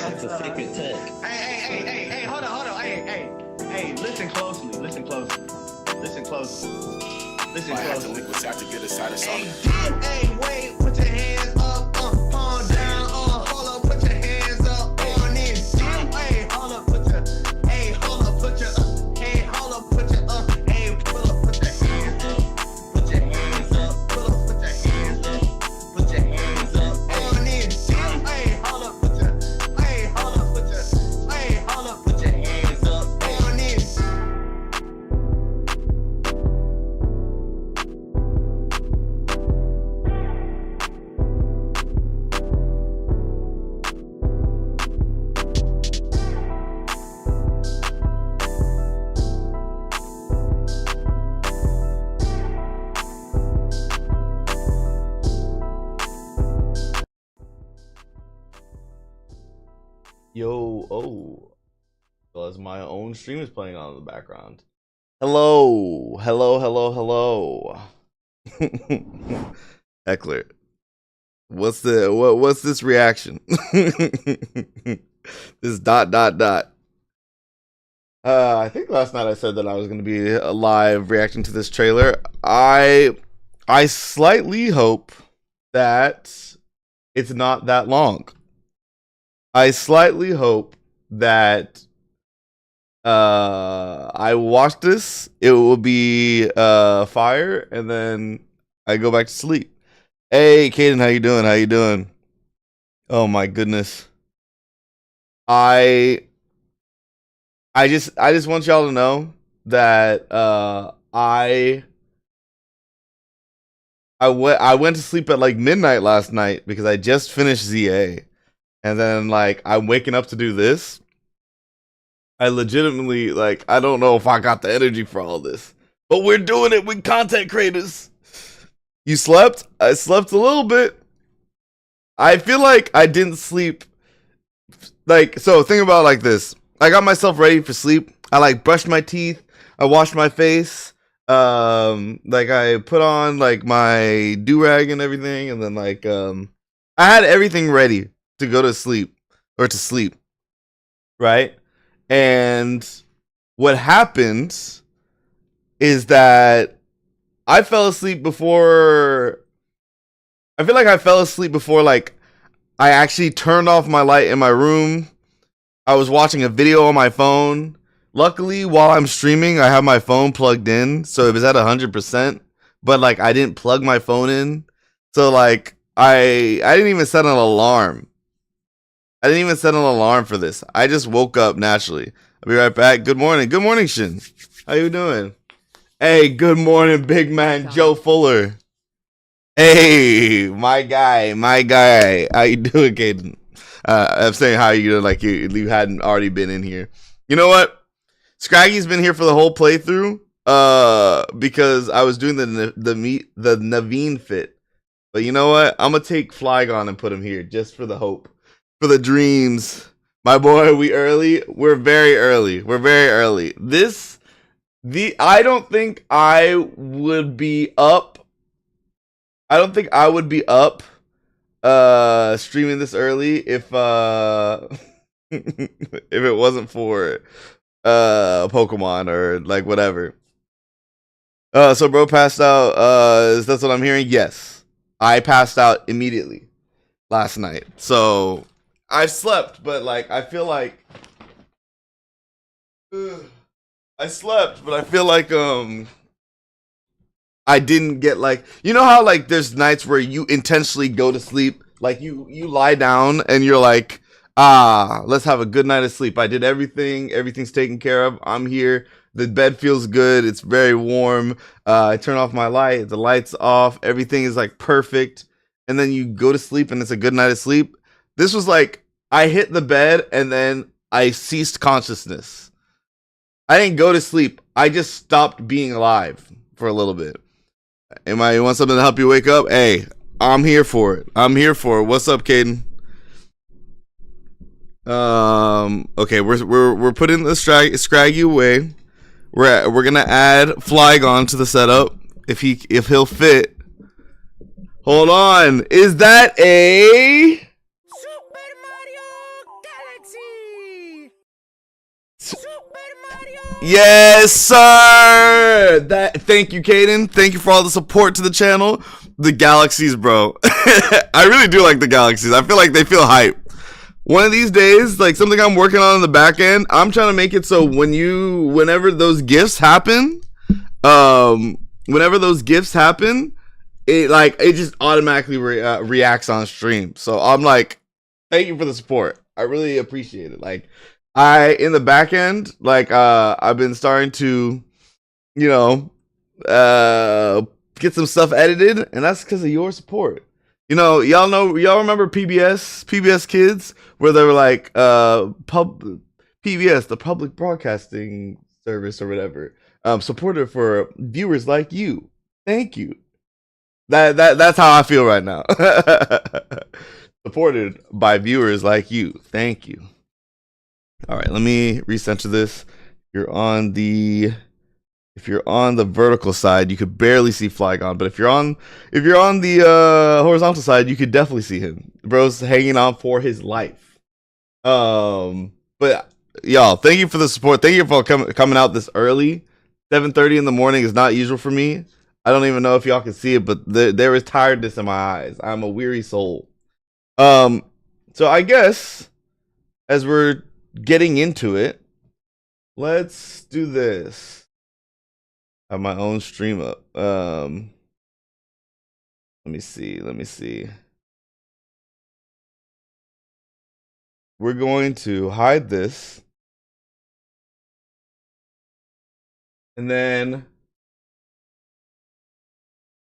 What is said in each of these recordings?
It's a secret tech. Hey, hold on. Hey, listen closely. Listen closely. I have to liquid tap to get inside of something. Hey, wait, put your hands up, palm down, hold up, put your hands up on this. Hey, hold up, put your, hey, pull up, put your hands up, put your hands up, pull up, put your hands up, put your hands up on this. Hey, hold up, put your hands up on this. Yo, oh, well, as my own stream is playing on in the background. Hello. Heckler, what's this reaction? This dot. I think last night I said that I was going to be a live reacting to this trailer. I slightly hope that it's not that long. I slightly hope that I watch this, it will be fire, and then I go back to sleep. Hey, Caden, how you doing? Oh my goodness. I just want y'all to know that I went to sleep at like midnight last night because I just finished ZA. And then, like, I'm waking up to do this. I legitimately, like, I don't know if I got the energy for all this. But we're doing it with content creators. You slept? I slept a little bit. I feel like I didn't sleep. Like, so think about it like this. I got myself ready for sleep. I, like, brushed my teeth. I washed my face. Like, I put on, like, my do-rag and everything. And then, like, I had everything ready to go to sleep, right? And what happened is that I fell asleep before, I feel like I fell asleep before, like, I actually turned off my light in my room. I was watching a video on my phone. Luckily, while I'm streaming, I have my phone plugged in, so it was at 100%, but, like, I didn't plug my phone in, so, like, I didn't even set an alarm. I didn't even set an alarm for this. I just woke up naturally. I'll be right back. Good morning, Shin. How you doing? Hey, good morning, big man Joe Fuller. Hey, my guy. How you doing, Caden? I'm saying how you doing like you hadn't already been in here. You know what? Scraggy's been here for the whole playthrough. Because I was doing the Naveen fit. But you know what? I'm gonna take Flygon and put him here just for the hope. For the dreams. My boy, we're very early. I don't think I would be up. Streaming this early if if it wasn't for Pokemon or like whatever. So bro passed out. That's what I'm hearing. Yes, I passed out immediately last night. So I slept, but like I feel like I slept, but I feel like I didn't get like, you know how like there's nights where you intentionally go to sleep, like you lie down and you're like, let's have a good night of sleep. I did everything's taken care of. I'm here. The bed feels good. It's very warm. I turn off my light. The light's off. Everything is like perfect. And then you go to sleep and it's a good night of sleep. This was like, I hit the bed and then I ceased consciousness. I didn't go to sleep. I just stopped being alive for a little bit. You want something to help you wake up? Hey, I'm here for it. What's up, Caden? Okay, we're putting the Scraggy away. We're gonna add Flygon to the setup if he'll fit. Hold on, is that a Yes, sir. Thank you, Caden. Thank you for all the support to the channel. The galaxies, bro. I really do like the galaxies. I feel like they feel hype. One of these days, like something I'm working on in the back end, I'm trying to make it so whenever those gifts happen, it just automatically reacts on stream. So I'm like, thank you for the support. I really appreciate it. Like, in the back end, like, I've been starting to, you know, get some stuff edited, and that's because of your support. You know, y'all remember PBS Kids, where they were like, PBS, the Public Broadcasting Service or whatever, supported for viewers like you. Thank you. That's how I feel right now. Supported by viewers like you. Thank you. All right, let me recenter this. If you're on the vertical side, you could barely see Flygon, but if you're on the horizontal side, you could definitely see him. Bro's hanging on for his life. But y'all, thank you for the support. Thank you for coming out this early. 7:30 in the morning is not usual for me. I don't even know if y'all can see it, but there is tiredness in my eyes. I'm a weary soul. So I guess as we're getting into it, let's do this. I have my own stream up. Let me see. We're going to hide this. And then,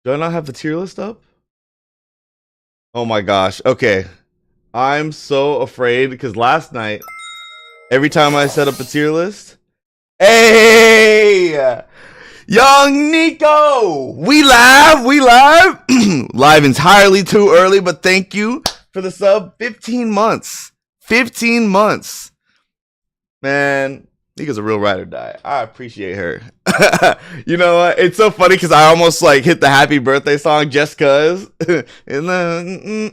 do I not have the tier list up? Oh my gosh. Okay. I'm so afraid because last night, every time I set up a tier list, hey! Young Nico! We live! Live entirely too early, but thank you for the sub. 15 months. 15 months. Man, Nico's a real ride or die. I appreciate her. You know what? It's so funny because I almost like hit the happy birthday song just cause. And then,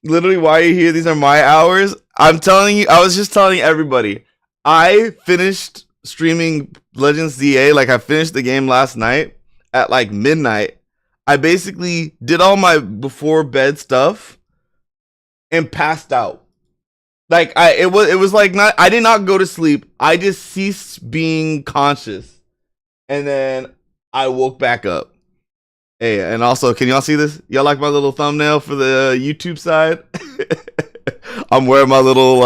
literally, why you here? These are my hours. I'm telling you, I was just telling everybody. I finished streaming Legends ZA, like I finished the game last night at like midnight. I basically did all my before bed stuff and passed out. Like it was like I did not go to sleep. I just ceased being conscious. And then I woke back up. Hey, and also, can y'all see this? Y'all like my little thumbnail for the YouTube side? I'm wearing my little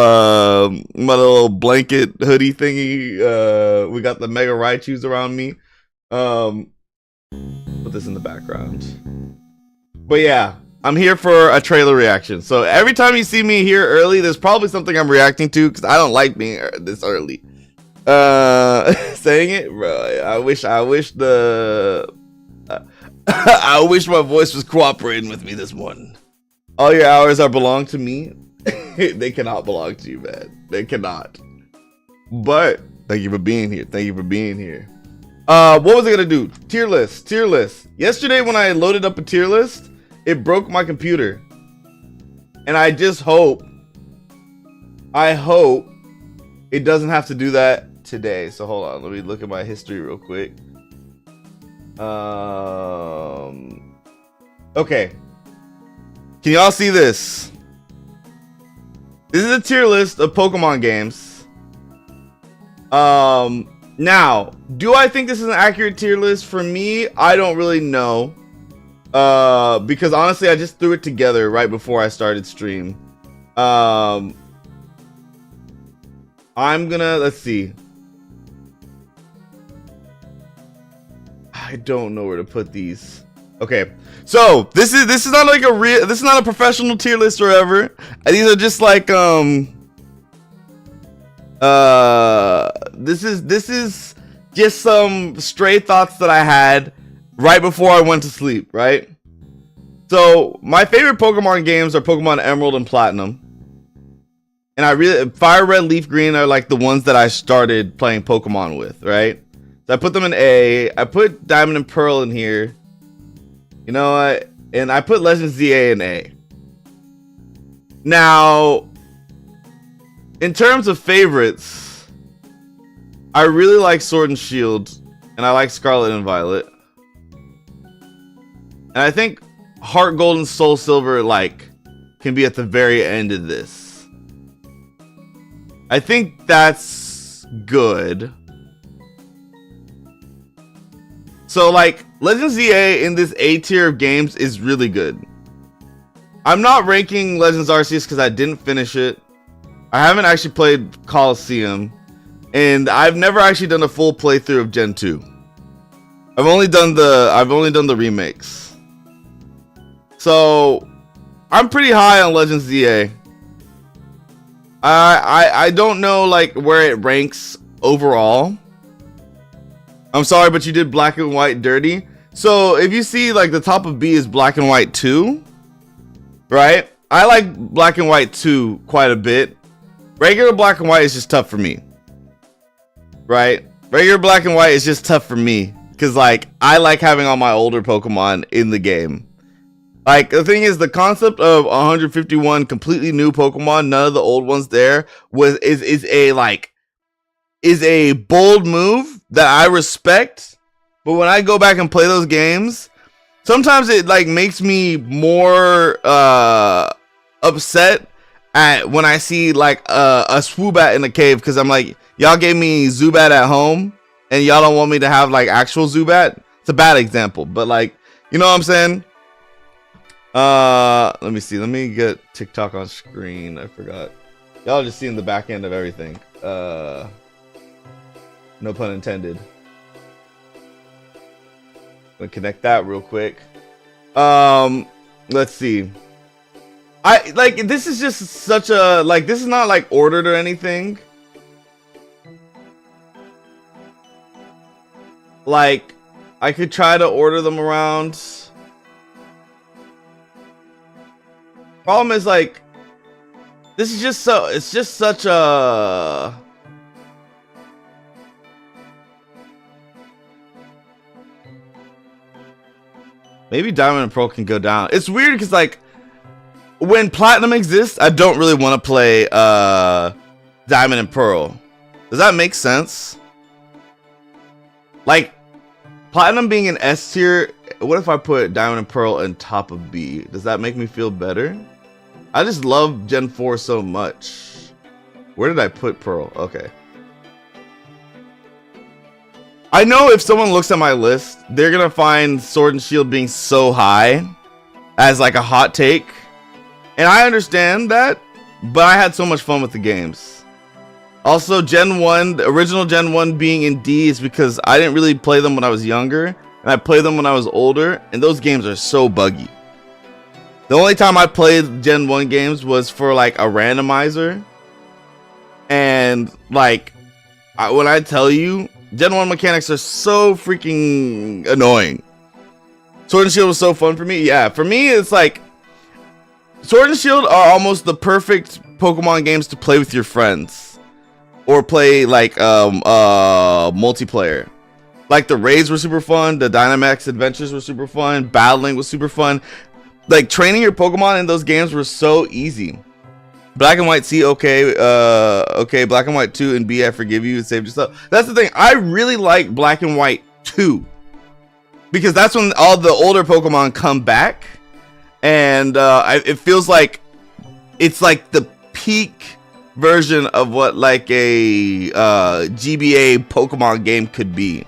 blanket hoodie thingy. We got the Mega Raichus around me. Put this in the background. But yeah, I'm here for a trailer reaction. So every time you see me here early, there's probably something I'm reacting to because I don't like being this early. Saying it, bro. I wish I wish my voice was cooperating with me this morning. All your hours are belong to me. They cannot belong to you, man. They cannot. But thank you for being here. What was I gonna do? Tier list. Yesterday when I loaded up a tier list, it broke my computer. And I hope it doesn't have to do that today. So hold on, let me look at my history real quick. Okay. Can y'all see this? This is a tier list of Pokemon games. Now, do I think this is an accurate tier list? For me, I don't really know. Because honestly, I just threw it together right before I started stream. I'm gonna, let's see. I don't know where to put these. Okay, so this is not like this is not a professional tier list or whatever. These are just like this is just some stray thoughts that I had right before I went to sleep, right? So my favorite Pokemon games are Pokemon Emerald and Platinum. And I really, Fire Red, Leaf Green are like the ones that I started playing Pokemon with, right? So I put them in A. I put Diamond and Pearl in here. You know what? And I put Legends ZA in A. Now, in terms of favorites, I really like Sword and Shield, and I like Scarlet and Violet. And I think Heart Gold and Soul Silver, like, can be at the very end of this. I think that's good. So, like, Legends ZA in this A tier of games is really good. I'm not ranking Legends Arceus because I didn't finish it. I haven't actually played Coliseum. And I've never actually done a full playthrough of Gen 2. I've only done the remakes. So I'm pretty high on Legends ZA. I don't know like where it ranks overall. I'm sorry, but you did Black and White dirty. So if you see like the top of B is Black and White 2, right? I like Black and White 2 quite a bit. Regular Black and White is just tough for me. Right? Regular Black and White is just tough for me. Because, like, I like having all my older Pokemon in the game. Like, the thing is, the concept of 151 completely new Pokemon, none of the old ones there, is a bold move that I respect. But when I go back and play those games, sometimes it, like, makes me more upset at when I see, like, a Swoobat in the cave. Because I'm like, y'all gave me Zubat at home, and y'all don't want me to have, like, actual Zubat? It's a bad example, but, like, you know what I'm saying? Let me see. Let me get TikTok on screen. I forgot. Y'all just seeing the back end of everything. No pun intended. I'm gonna connect that real quick. Let's see. I, like, this is just such a, like, this is not, like, ordered or anything. Like, I could try to order them around. Problem is, like, this is just so, it's just such a... Maybe Diamond and Pearl can go down. It's weird because, like, when Platinum exists, I don't really want to play Diamond and Pearl. Does that make sense? Like, Platinum being an S tier, what if I put Diamond and Pearl on top of B? Does that make me feel better? I just love Gen 4 so much. Where did I put Pearl? Okay. I know if someone looks at my list, they're gonna find Sword and Shield being so high as like a hot take. And I understand that, but I had so much fun with the games. Also, Gen 1, the original Gen 1 being in D is because I didn't really play them when I was younger, and I played them when I was older, and those games are so buggy. The only time I played Gen 1 games was for like a randomizer, and like, when I tell you, Gen 1 mechanics are so freaking annoying. Sword and Shield was so fun for me. Yeah, for me, it's like, Sword and Shield are almost the perfect Pokemon games to play with your friends. Or play like multiplayer. Like the raids were super fun, the Dynamax adventures were super fun, battling was super fun. Like training your Pokemon in those games were so easy. Black and White C, okay, okay, Black and White 2 and B, I forgive you, saved yourself. That's the thing. I really like Black and White 2. Because that's when all the older Pokemon come back. And it feels like it's like the peak version of what like a GBA Pokemon game could be.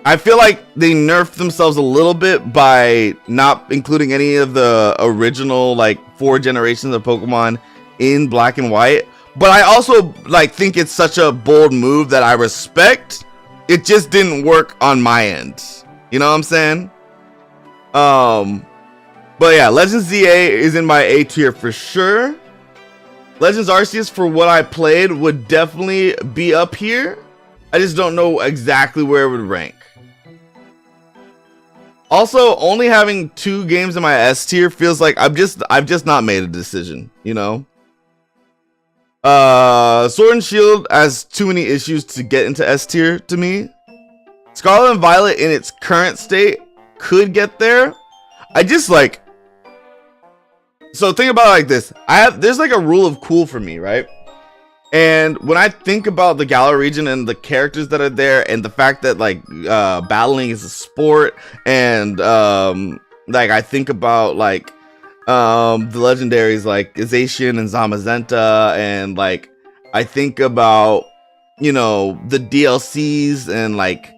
I feel like they nerfed themselves a little bit by not including any of the original like 4 generations of Pokemon in Black and White, but I also like think it's such a bold move that I respect. It just didn't work on my end, you know what I'm saying? But yeah, Legends ZA is in my A tier for sure. Legends Arceus, for what I played, would definitely be up here. I just don't know exactly where it would rank. Also, only having 2 games in my S tier feels like I've just not made a decision, you know? Sword and Shield has too many issues to get into S tier to me. Scarlet and Violet in its current state could get there. I just like... So think about it like this. There's like a rule of cool for me, right? And when I think about the Galar region and the characters that are there, and the fact that like battling is a sport, and like I think about like the legendaries like Ization and Zamazenta, and like I think about, you know, the DLCs, and like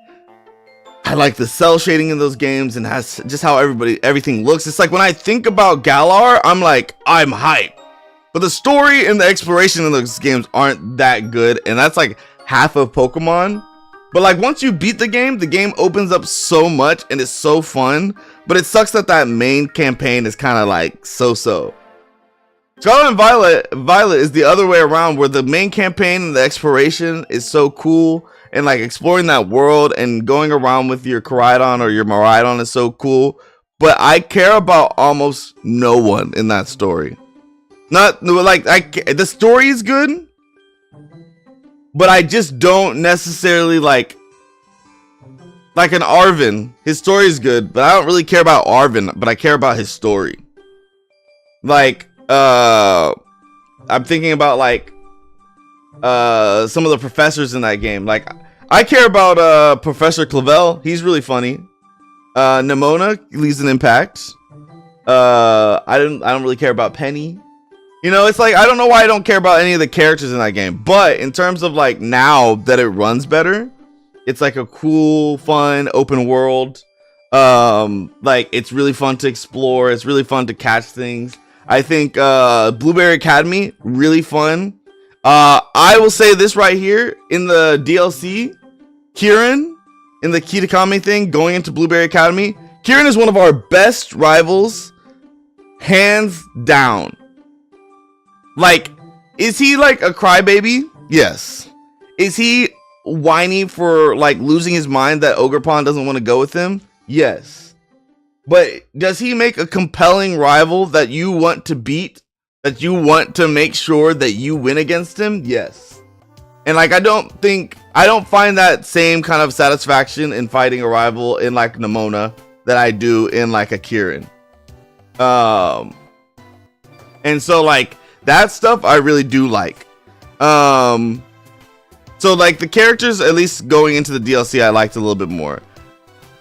I like the cell shading in those games, and has just how everything looks. It's like when I think about Galar, I'm like, I'm hyped. But the story and the exploration in those games aren't that good, and that's like half of Pokemon. But like once you beat the game opens up so much, and it's so fun. But it sucks that that main campaign is kind of like so-so. Scarlet and Violet is the other way around, where the main campaign and the exploration is so cool, and like exploring that world and going around with your Koraidon or your Miraidon is so cool. But I care about almost no one in that story. Not like the story is good, but I just don't necessarily like an Arvin. His story is good, but I don't really care about Arvin, but I care about his story. Like I'm thinking about like some of the professors in that game. Like I care about Professor Clavel. He's really funny. Nimona leaves an impact. I don't really care about Penny. You know, it's like I don't know why I don't care about any of the characters in that game. But in terms of like now that it runs better, it's like a cool, fun, open world. Like it's really fun to explore. It's really fun to catch things. I think Blueberry Academy, really fun. I will say this right here in the DLC, Kieran in the Kitakami thing going into Blueberry Academy. Kieran is one of our best rivals, hands down. Like, is he like a crybaby? Yes. Is he whiny for like losing his mind that Ogerpon doesn't want to go with him? Yes. But does he make a compelling rival that you want to beat? That you want to make sure that you win against him? Yes. And like I don't find that same kind of satisfaction in fighting a rival in like Nimona that I do in like a Kieran. And so like that stuff I really do like. So like the characters, at least going into the DLC, I liked a little bit more.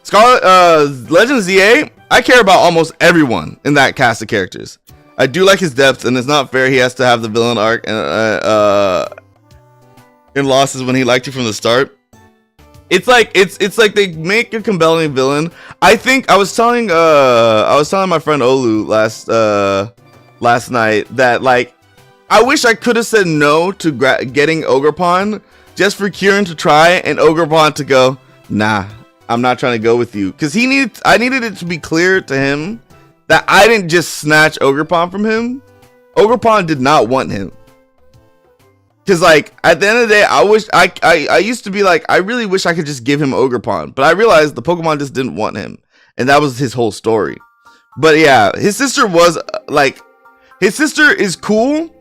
Scarlet Legend ZA, I care about almost everyone in that cast of characters. I do like his depth, and it's not fair he has to have the villain arc and in losses when he liked you from the start. It's like like they make a compelling villain. I think I was telling my friend Olu last night that like I wish I could have said no to getting Ogerpon just for Kieran to try and Ogerpon to go, nah, I'm not trying to go with you, because I needed it to be clear to him that I didn't just snatch Ogerpon from him. Ogerpon did not want him. Because like at the end of the day, I used to be like, I really wish I could just give him Ogerpon, but I realized the Pokemon just didn't want him, and that was his whole story. But yeah, his sister was like, his sister is cool,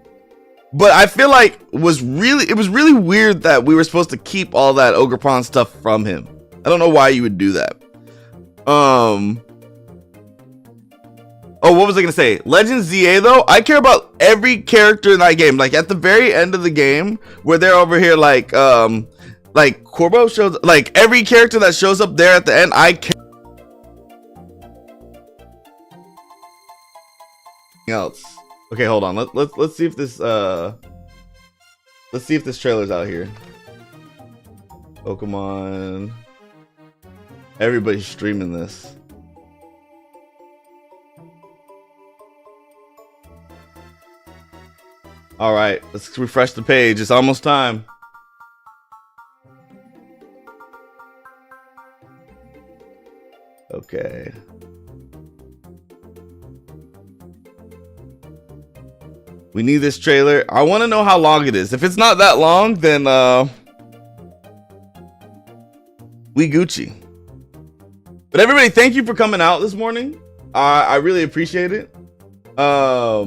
but I feel like it was really weird that we were supposed to keep all that Ogerpon stuff from him. I don't know why you would do that. Oh, what was I gonna say? Legend ZA though, I care about every character in that game. Like at the very end of the game, where they're over here, like Corbo shows, like every character that shows up there at the end, I care. Else. Okay, hold on. Let's see if this trailer's out here. Pokemon. Everybody's streaming this. All right, let's refresh the page. It's almost time. Okay. We need this trailer. I want to know how long it is. If it's not that long, then we Gucci. But everybody, thank you for coming out this morning. I really appreciate it. Yeah,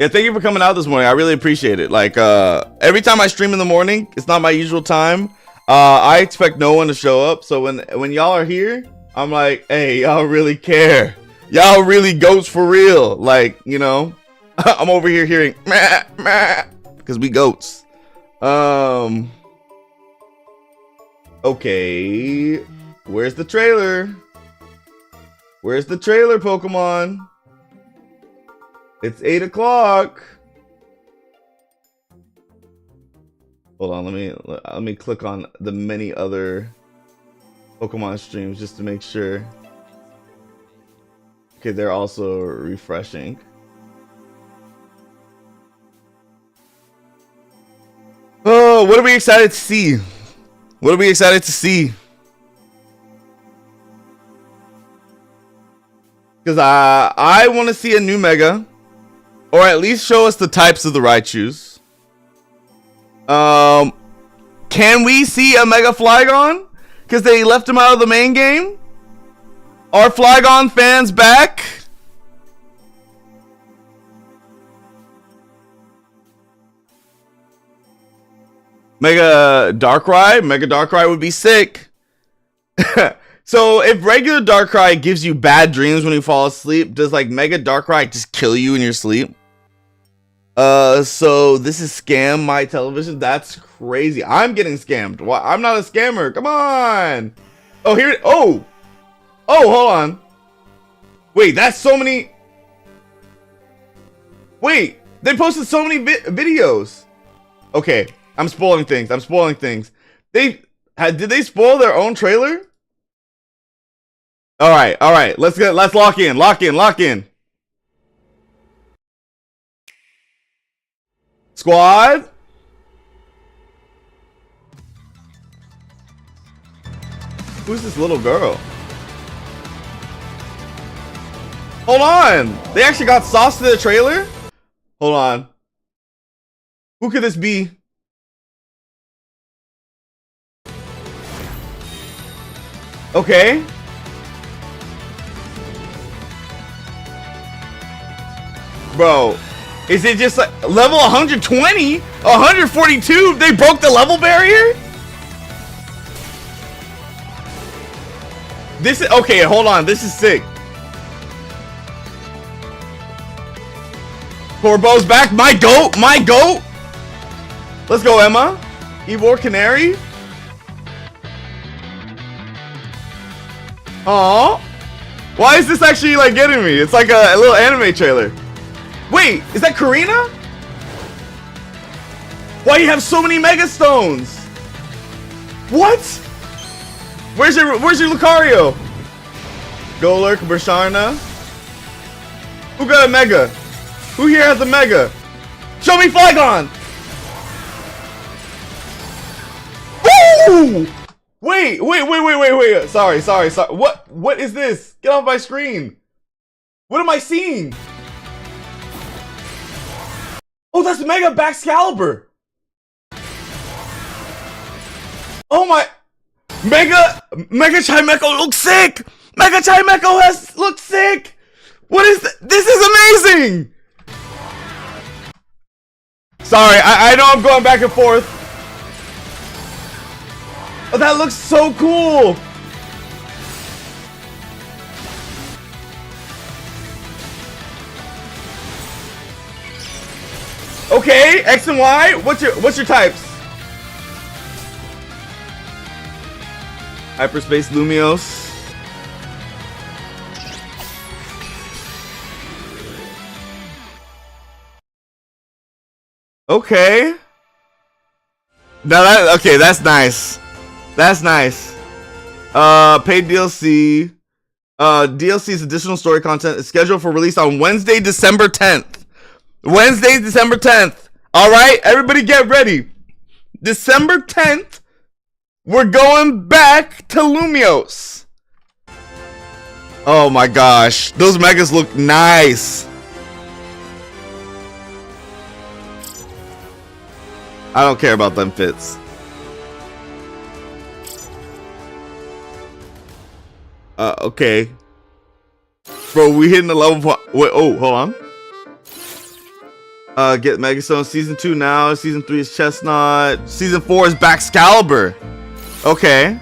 thank you for coming out this morning. I really appreciate it. Like every time I stream in the morning, it's not my usual time. I expect no one to show up. So when y'all are here, I'm like, hey, y'all really care. Y'all really goats for real. Like, you know, I'm over here hearing meh, meh. because we goats. Okay, where's the trailer? Where's the trailer, Pokemon? It's 8 o'clock. Hold on, let me click on the many other Pokemon streams just to make sure. Okay, they're also refreshing. Oh, what are we excited to see? What are we excited to see? Because I want to see a new Mega, or at least show us the types of the Raichus. Can we see a Mega Flygon? Because they left him out of the main game. Are Flygon fans back? Mega Darkrai? Mega Darkrai would be sick. So if regular Darkrai gives you bad dreams when you fall asleep, does like Mega Darkrai just kill you in your sleep? So this is Scam My Television. That's crazy. I'm getting scammed. Why? I'm not a scammer. Come on. Oh, here. Oh, hold on. Wait, that's so many. Wait, they posted so many videos. Okay, I'm spoiling things. Did they spoil their own trailer? All right. Let's lock in. Squad. Who's this little girl? Hold on. They actually got sauce to the trailer? Hold on. Who could this be? Okay. Bro, is it just like level 120? 142? They broke the level barrier? This is okay, hold on. This is sick. Corbo's back. My goat. Let's go, Emma. Ivor Canary. Aww. Why is this actually like getting me? It's like a little anime trailer. Wait, is that Karina? Why do you have so many Mega Stones? What? Where's your Lucario? Golurk, Bersharna. Who got a Mega? Who here has a Mega? Show me Flygon! Woo! Wait. Sorry. What is this? Get off my screen. What am I seeing? Oh, that's Mega Baxcalibur. Oh my. Mega Chimecho looks sick. Looks sick. What is this? Is amazing. Sorry, I know I'm going back and forth. Oh, that looks so cool. Okay, X and Y. What's your types? Hyperspace Lumios. Okay. Now that's nice. That's nice. Paid DLC. DLC's additional story content is scheduled for release on Wednesday, December 10th. All right, everybody get ready. December 10th, we're going back to Lumios. Oh my gosh, those Megas look nice. I don't care about them fits. Okay. Bro, we hitting the level point. Wait, oh, hold on. Get Megastone Season 2 now. Season 3 is Chestnut. Season 4 is Baxcalibur. Okay.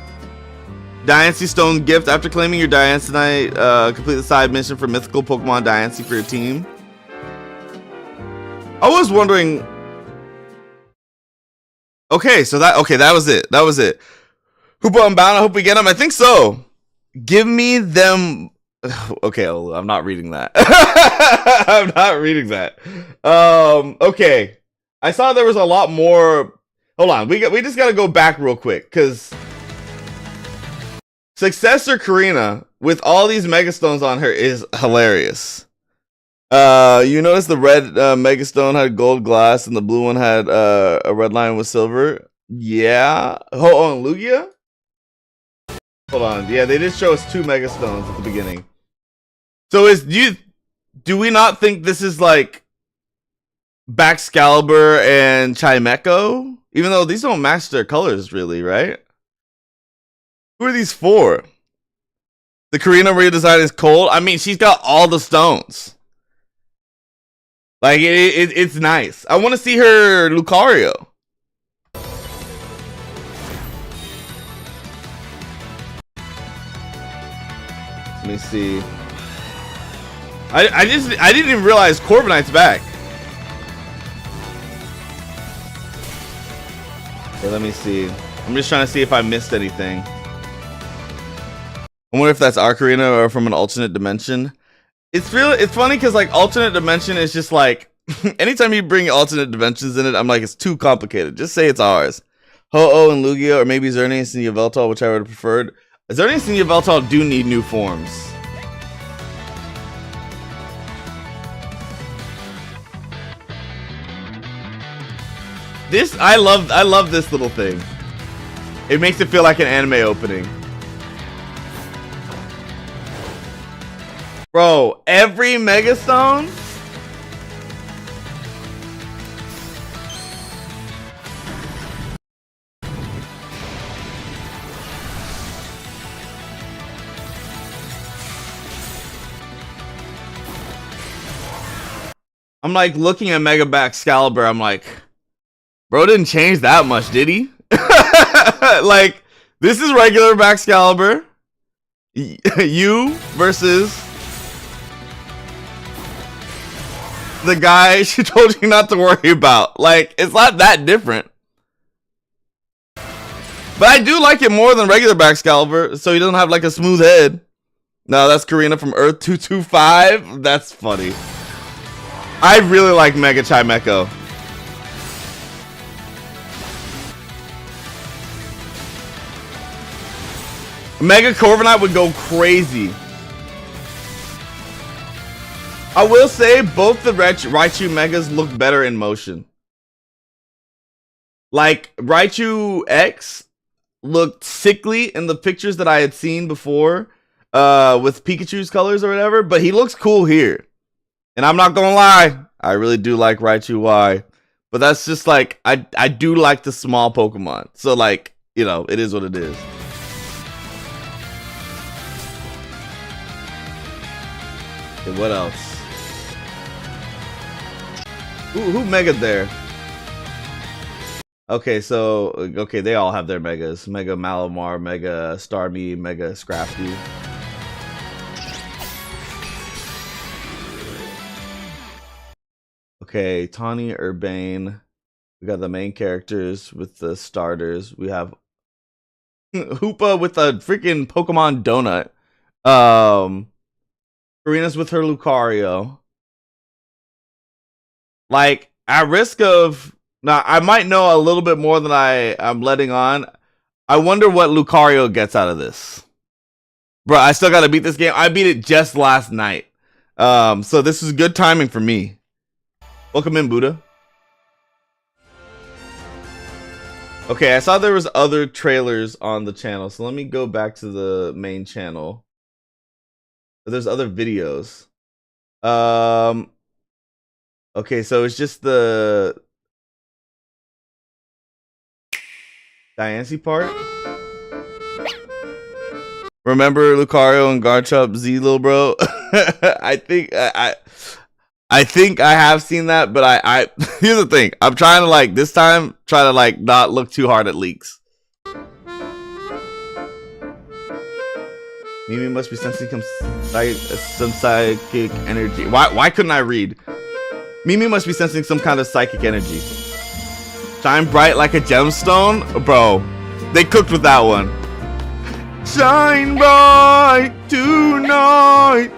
Diancie Stone gift. After claiming your Diancie, complete the side mission for mythical Pokemon Diancie for your team. I was wondering, Okay, so that was it. That was it. Hoopa Unbound, I hope we get them. I think so. Give me them. Okay, I'm not reading that. I'm not reading that. Okay. I saw there was a lot more. Hold on, we just gotta go back real quick, because Successor Karina with all these Megastones on her is hilarious. You notice the red Megastone had gold glass and the blue one had a red line with silver. Yeah. Oh, and Lugia? Hold on. Yeah, they did show us 2 Megastones at the beginning. So do we not think this is like Baxcalibur and Chimecho? Even though these don't match their colors really, right? Who are these for? The Karina redesign is cold. I mean, she's got all the stones. Like, it's nice. I want to see her Lucario. Let me see. I didn't even realize Corviknight's back. Okay, let me see. I'm just trying to see if I missed anything. I wonder if that's our Karina or from an alternate dimension. It's funny because like alternate dimension is just like anytime you bring alternate dimensions in it, I'm like, it's too complicated. Just say it's ours. Ho-Oh and Lugia, or maybe Xerneas and Yveltal, which I would have preferred. Xerneas and Yveltal do need new forms. I love this little thing. It makes it feel like an anime opening. Bro, every Megastone? I'm like looking at Mega Baxcalibur, I'm like, bro didn't change that much, did he? Like, this is regular Baxcalibur. You versus the guy she told you not to worry about. Like, it's not that different. But I do like it more than regular Baxcalibur, so he doesn't have like a smooth head. No, that's Karina from Earth 225. That's funny. I really like Mega Chimecho. Mega Corviknight would go crazy. I will say both the Raichu Megas look better in motion. Like, Raichu X looked sickly in the pictures that I had seen before with Pikachu's colors or whatever, but he looks cool here. And I'm not gonna lie, I really do like Raichu Y. But that's just like, I do like the small Pokemon. So like, you know, it is what it is. Okay, what else? Who Mega'd there? Okay, so, okay, they all have their Megas. Mega Malamar, Mega Starmie, Mega Scrafty. Okay, Tawny, Urbane. We got the main characters with the starters. We have Hoopa with a freaking Pokemon donut. Karina's with her Lucario. Like, at risk of... Now, I might know a little bit more than I'm letting on. I wonder what Lucario gets out of this. Bro, I still gotta beat this game. I beat it just last night. So this is good timing for me. Welcome in, Buddha. Okay, I saw there was other trailers on the channel, so let me go back to the main channel. There's other videos. Okay, so it's just the Diancie part. Remember Lucario and Garchomp Z, little bro? I think I have seen that, but I here's the thing. I'm trying to like this time try to like not look too hard at leaks. Mimi must be sensing some psychic energy. Why couldn't I read? Mimi must be sensing some kind of psychic energy. Shine bright like a gemstone? Bro, they cooked with that one. Shine bright tonight.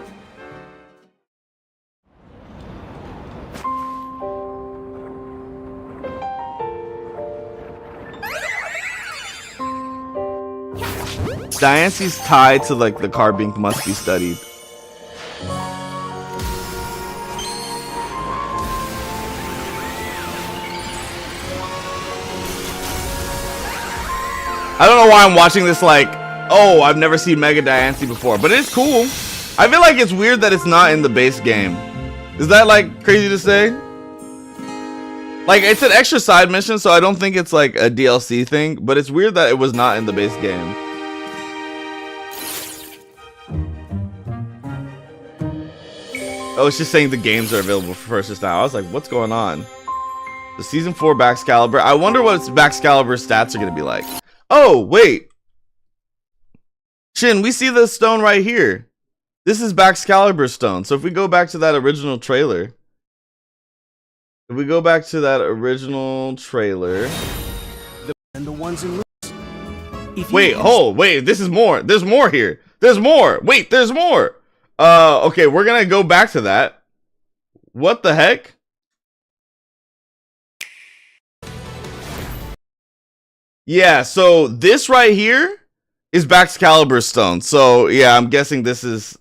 Diance's tied to like the carbink must be studied. I don't know why I'm watching this like, oh, I've never seen Mega Diancie before, but it's cool. I feel like it's weird that it's not in the base game. Is that like crazy to say? Like, it's an extra side mission, so I don't think it's like a DLC thing, but it's weird that it was not in the base game. Oh, it's just saying the games are available for purchase now. I was like, what's going on? The Season 4 Baxcalibur. I wonder what Baxcalibur's stats are going to be like. Oh, wait. Shin, we see the stone right here. This is Baxcalibur stone. So if we go back to that original trailer. And the ones in wait, this is more. There's more here. There's more. Wait, there's more. Okay, we're gonna go back to that. What the heck? Yeah, so this right here is Baxcalibur stone. So yeah, I'm guessing this is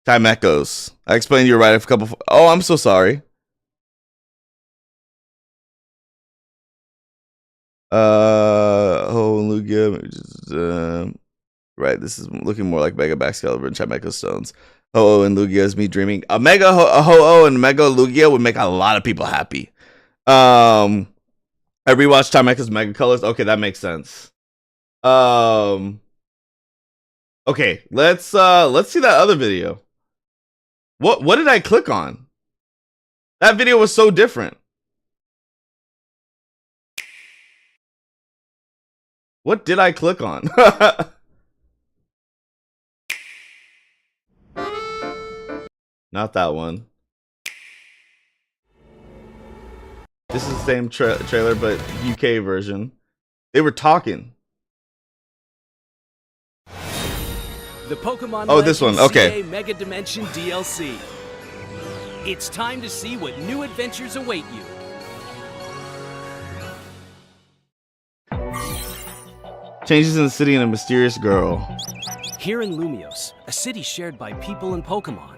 Chimecho's. I explained you right a couple. Oh, I'm so sorry. Lugia. Right, this is looking more like Mega Baxcalibur and Chimecho stones. Ho-Oh and Lugia is me dreaming. A Mega Ho-Oh and Mega Lugia would make a lot of people happy. I rewatched Chimecho's Mega Colors. Okay, that makes sense. Okay, let's see that other video. What did I click on? That video was so different. What did I click on? Not that one. This is the same trailer, but UK version. They were talking. The Pokemon oh, this one. Okay. Mega Dimension DLC. It's time to see what new adventures await you. Changes in the city and a mysterious girl. Here in Lumios, a city shared by people and Pokemon.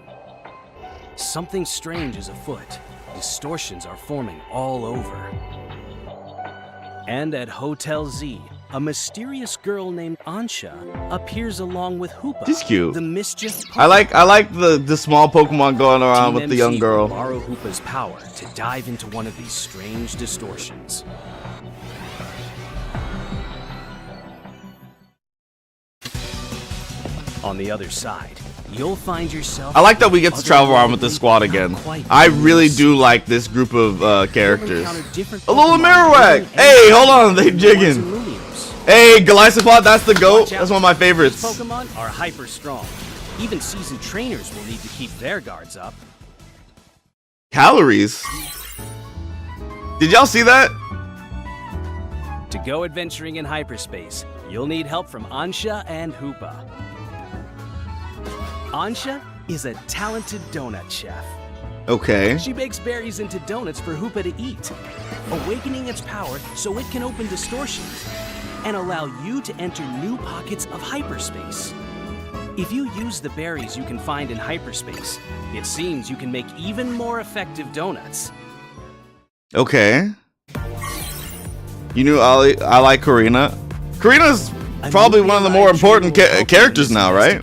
Something strange is afoot. Distortions are forming all over. And at Hotel Z, a mysterious girl named Ansha appears along with Hoopa. She's cute. The mischief I like the small Pokemon going around Team with the young girl. Will borrow Hoopa's power to dive into one of these strange distortions. On the other side, you'll find yourself. I like that we get to travel around with this squad again. I really do like this group of characters. A little Marowak! Hey, hold on, they jigging. Hey, Golisopod, that's the GOAT. That's one of my favorites. These Pokemon are hyper strong. Even seasoned trainers will need to keep their guards up. Calories? Did y'all see that? To go adventuring in hyperspace, you'll need help from Ansha and Hoopa. Ansha is a talented donut chef. Okay. She bakes berries into donuts for Hoopa to eat, awakening its power so it can open distortions and allow you to enter new pockets of hyperspace. If you use the berries you can find in hyperspace, it seems you can make even more effective donuts. Okay. You knew I like Karina. Karina's probably one of the more important characters now, right?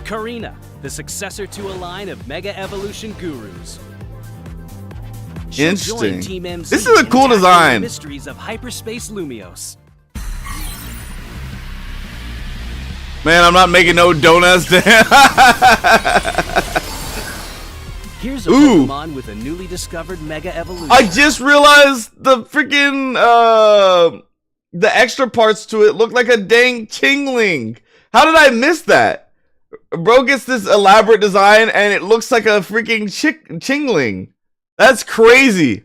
Karina, the successor to a line of Mega Evolution gurus. Interesting. This is a cool design. Mysteries of hyperspace Lumios. Man, I'm not making no donuts. Here's a Pokemon with a newly discovered Mega Evolution. I just realized the freaking the extra parts to it look like a dang Chingling. How did I miss that? Bro gets this elaborate design and it looks like a freaking Chingling. That's crazy.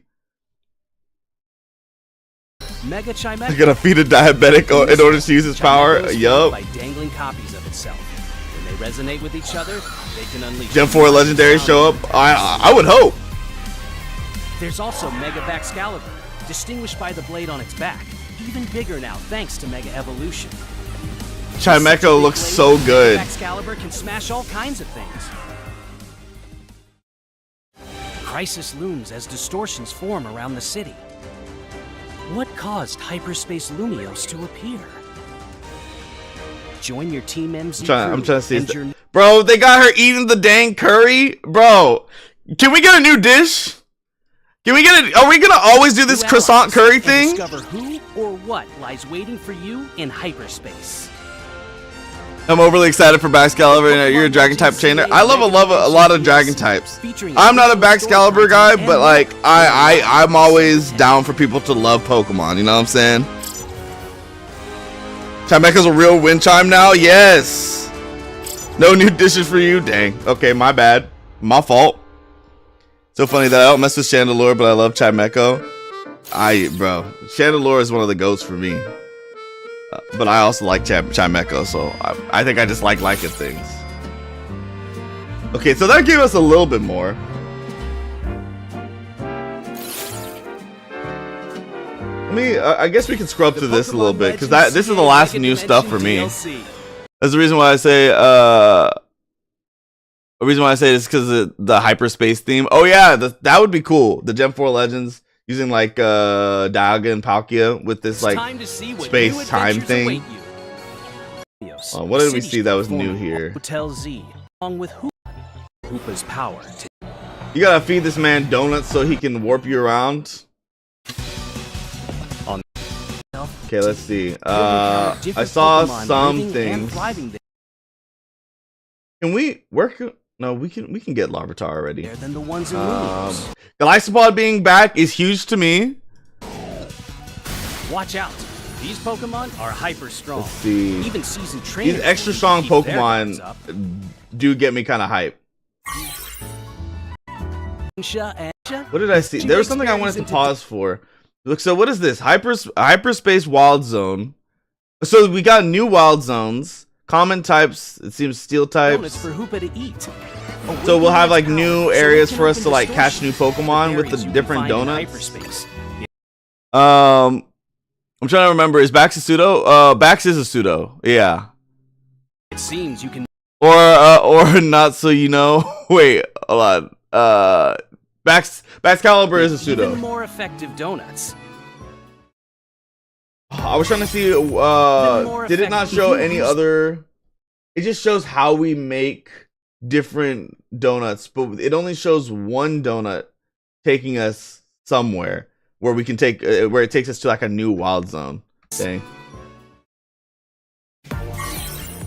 Mega Chimecho. You're gonna feed a diabetic in order to use his power. Chimecho is Yup. by dangling copies of itself. When they resonate with each other, they can unleash. Gen 4 legendaries show up. I would hope. There's also Mega Baxcalibur, distinguished by the blade on its back. Even bigger now, thanks to Mega Evolution. Chimecho looks so good. Baxcalibur can smash all kinds of things. Crisis looms as distortions form around the city. What caused Hyperspace Lumios to appear? Join your Team MZ I'm trying to see. and your Bro, they got her eating the dang curry. Bro, can we get a new dish? Can we get are we gonna always do this croissant curry thing? Discover who or what lies waiting for you in hyperspace. I'm overly excited for Baxcalibur, and you're a dragon type trainer. I love a lot of dragon types. I'm not a Baxcalibur guy, but like I'm always down for people to love Pokemon, you know what I'm saying? Chimecho's a real wind chime now? Yes. No new dishes for you? Dang. Okay, my bad. My fault. So funny that I don't mess with Chandelure, but I love Chimecho. Bro, Chandelure is one of the goats for me. But I also like Chimecho, so I think I just like liking things. Okay, so that gave us a little bit more. I guess we can scrub through this a little bit, because this is the last new stuff for me. That's the reason why I say, the reason why I say this is because of the hyperspace theme. Oh yeah, that would be cool. The Gen 4 Legends using like Dialga and Palkia with this like space time thing. What did we see that was new here? Hotel Z, along with Hoopa's power. You gotta feed this man donuts so he can warp you around. Okay, let's see. I saw some things. Can we work? No, we can get Larvitar already. Than the ones in Lumios. Galaxipod being back is huge to me. Watch out. These Pokemon are hyper strong. Let's see. Even seasoned trainers. These extra strong Pokemon do get me kind of hype. What did I see? There was something I wanted to pause for. Look, so what is this? Hyperspace Wild Zone. So we got new Wild Zones. Common types, it seems steel types. For Hoopa to eat. So we'll have like new areas for us to like catch new Pokemon with the different donuts. I'm trying to remember, is Bax a pseudo? Bax is a pseudo, yeah. It seems you can or not, so you know. Wait, hold on. Baxcalibur is a pseudo. Even more effective donuts. I was trying to see, did it not show any other? It just shows how we make different donuts, but it only shows one donut taking us somewhere where we can take, where it takes us to like a new wild zone. Dang.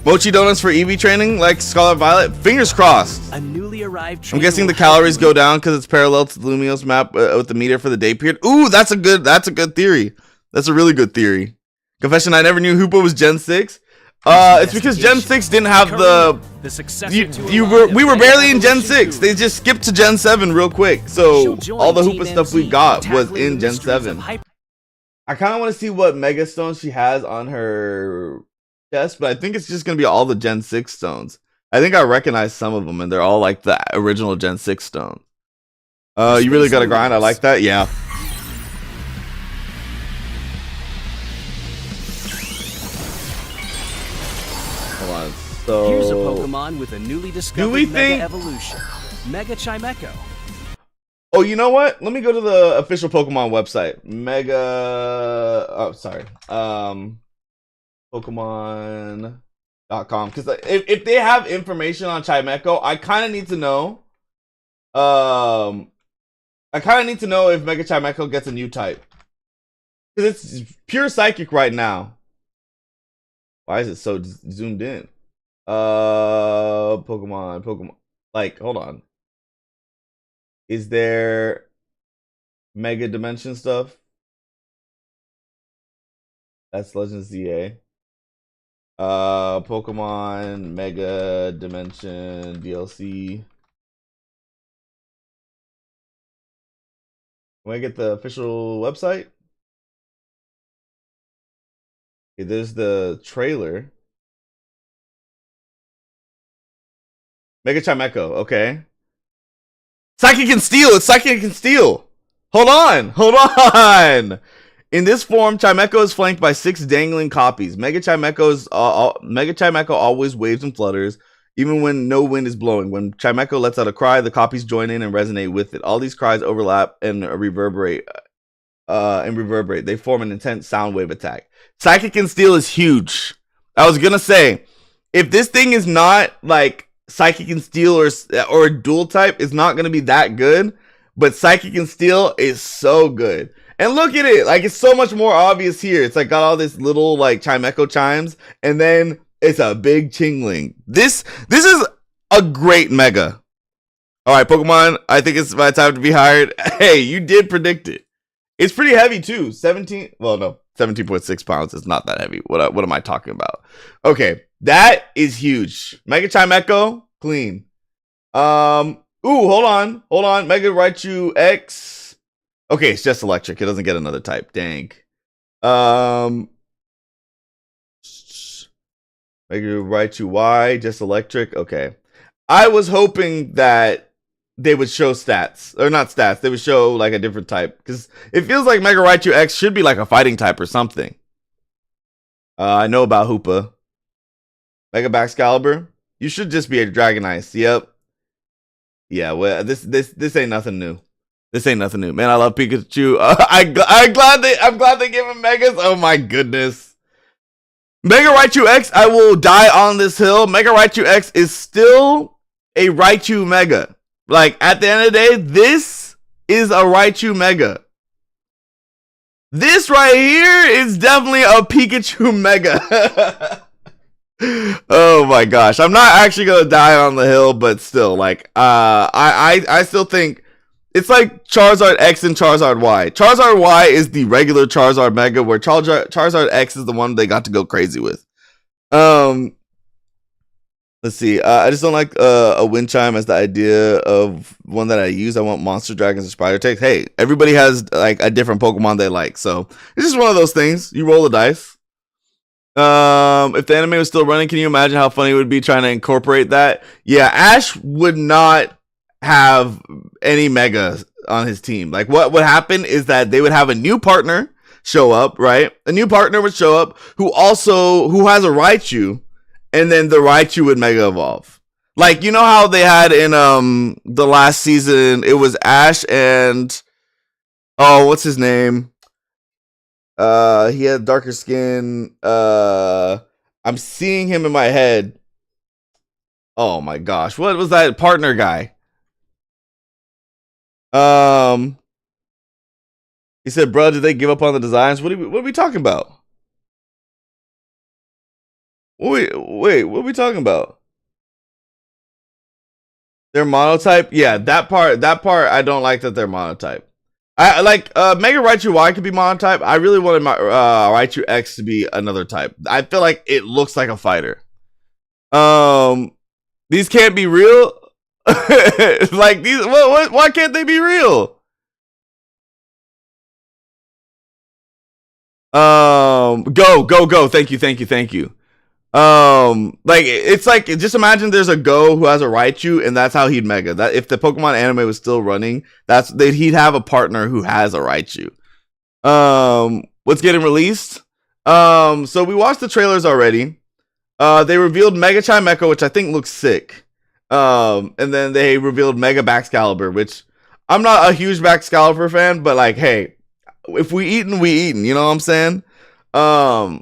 Mochi donuts for EV training, like Scarlet Violet. Fingers crossed. A newly arrived. I'm guessing the calories go down because it's parallel to the Lumios map with the meter for the day period. Ooh, that's a good theory. That's a really good theory. Confession: I never knew Hoopa was Gen 6. It's because Gen 6 didn't have we were barely in Gen 6. They just skipped to Gen 7 real quick. So all the Hoopa stuff we got was in Gen 7. I kind of want to see what Mega Stones she has on her chest, but I think it's just gonna be all the Gen 6 stones. I think I recognize some of them, and they're all like the original Gen 6 stones. You really gotta grind. I like that. Yeah. So here's a Pokemon with a newly discovered Mega Evolution. Mega Chimecho. Oh, you know what? Let me go to the official Pokemon website. Pokemon.com. Because if they have information on Chimecho, I kind of need to know. I kind of need to know if Mega Chimecho gets a new type. Because it's pure psychic right now. Why is it so zoomed in? Pokemon. Like, hold on. Is there Mega Dimension stuff? That's Legends ZA. Pokemon Mega Dimension DLC. Can I get the official website? Okay, there's the trailer. Mega Chimecho, okay. Psychic and Steel, it's Psychic and Steel. Hold on. In this form, Chimecho is flanked by 6 dangling copies. Mega Chimecho always waves and flutters, even when no wind is blowing. When Chimecho lets out a cry, the copies join in and resonate with it. All these cries overlap and reverberate. They form an intense sound wave attack. Psychic and Steel is huge. I was gonna say, if this thing is not like Psychic and Steel or a dual type, it's not gonna be that good. But Psychic and Steel is so good. And look at it, like it's so much more obvious here. It's like got all this little like Chimecho chimes, and then it's a big Chingling. This is a great mega. All right, Pokemon, I think it's my time to be hired. Hey, you did predict it. It's pretty heavy too. 17.6 pounds is not that heavy. What am I talking about? Okay, that is huge. Mega Chimecho, clean. Ooh, hold on. Mega Raichu X. Okay, it's just electric. It doesn't get another type. Dang. Mega Raichu Y, just electric. Okay. I was hoping that they would show stats. Or not stats. They would show like a different type. Because it feels like Mega Raichu X should be like a fighting type or something. I know about Hoopa. Mega Baxcalibur. You should just be a Dragonite. Yep. Yeah, well, this ain't nothing new. This ain't nothing new, man. I love Pikachu. I'm glad they gave him megas. Oh my goodness. Mega Raichu X. I will die on this hill. Mega Raichu X is still a Raichu Mega. Like at the end of the day, this is a Raichu Mega. This right here is definitely a Pikachu Mega. Oh my gosh. I'm not actually gonna die on the hill, but still, like, I still think it's like Charizard X and Charizard Y. Charizard Y is the regular Charizard Mega, where Charizard X is the one they got to go crazy with. Let's see. I just don't like a wind chime as the idea of one that I use. I want monster dragons and spider takes. Hey, everybody has like a different Pokemon they like, so it's just one of those things. You roll the dice. If the anime was still running, can you imagine how funny it would be trying to incorporate that? Yeah, Ash would not have any megas on his team. Like what would happen is that they would have a new partner show up, right? A new partner would show up who has a Raichu, and then the Raichu would mega evolve. Like, you know how they had in the last season, it was Ash and what's his name? He had darker skin. I'm seeing him in my head. Oh my gosh, what was that partner guy? He said, "Bro, did they give up on the designs? What are we talking about? Wait, what are we talking about? They're monotype? Yeah, that part I don't like that they're monotype. I like Mega Raichu Y could be monotype. I really wanted my Raichu X to be another type. I feel like it looks like a fighter. These can't be real. Like these, why can't they be real? Go. Thank you. Like it's like, just imagine there's a Go who has a Raichu, and that's how he'd mega. That if the Pokemon anime was still running, he'd have a partner who has a Raichu. What's getting released? So we watched the trailers already. They revealed Mega Chimecho, which I think looks sick. And then they revealed Mega Baxcalibur, which I'm not a huge Baxcalibur fan, but like, hey, if we eatin', we eatin', you know what I'm saying? I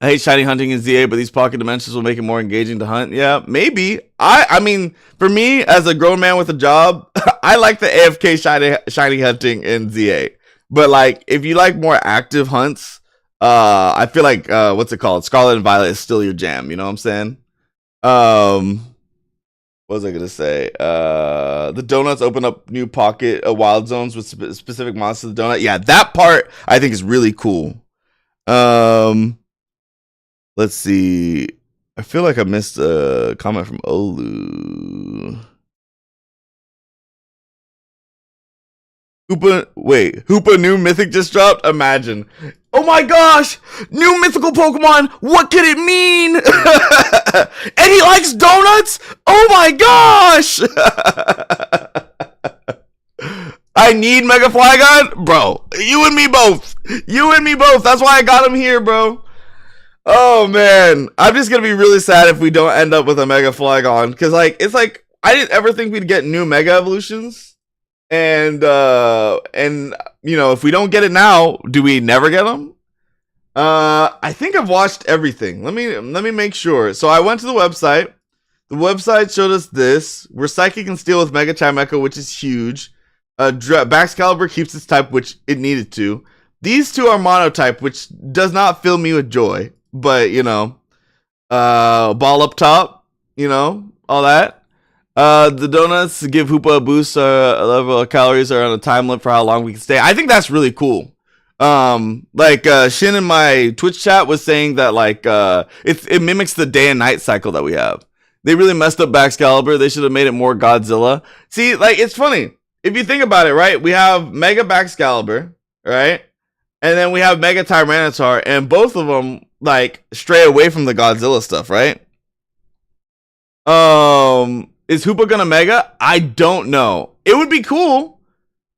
hate shiny hunting in ZA, but these pocket dimensions will make it more engaging to hunt. Yeah, maybe. I mean, for me, as a grown man with a job, I like the AFK shiny hunting in ZA. But like, if you like more active hunts, I feel like what's it called? Scarlet and Violet is still your jam. You know what I'm saying? What was I gonna say? The donuts open up new pocket wild zones with specific monsters of the donut. Yeah, that part I think is really cool. Let's see. I feel like I missed a comment from Olu. Hoopa new mythic just dropped. Imagine. Oh my gosh! New mythical Pokemon! What could it mean? And he likes donuts? Oh my gosh! I need Mega Flygon? Bro, you and me both. You and me both. That's why I got him here, bro. Oh man. I'm just gonna be really sad if we don't end up with a Mega Flygon. Because like, it's like, I didn't ever think we'd get new Mega Evolutions. And you know, if we don't get it now, do we never get them? I think I've watched everything. Let me make sure. So I went to the website. The website showed us this. We're Psychic and Steel with Mega Chimecho, which is huge. Baxcalibur keeps its type, which it needed to. These two are monotype, which does not fill me with joy. But you know, ball up top, you know, all that. The donuts give Hoopa a boost. A level of calories are on a time limit for how long we can stay. I think that's really cool. Like Shin in my Twitch chat was saying that like it mimics the day and night cycle that we have. They really messed up Baxcalibur. They should have made it more Godzilla. See, like it's funny if you think about it, right? We have Mega Baxcalibur, right? And then we have Mega Tyranitar, and both of them like stray away from the Godzilla stuff, right? Is Hoopa gonna Mega? I don't know. It would be cool.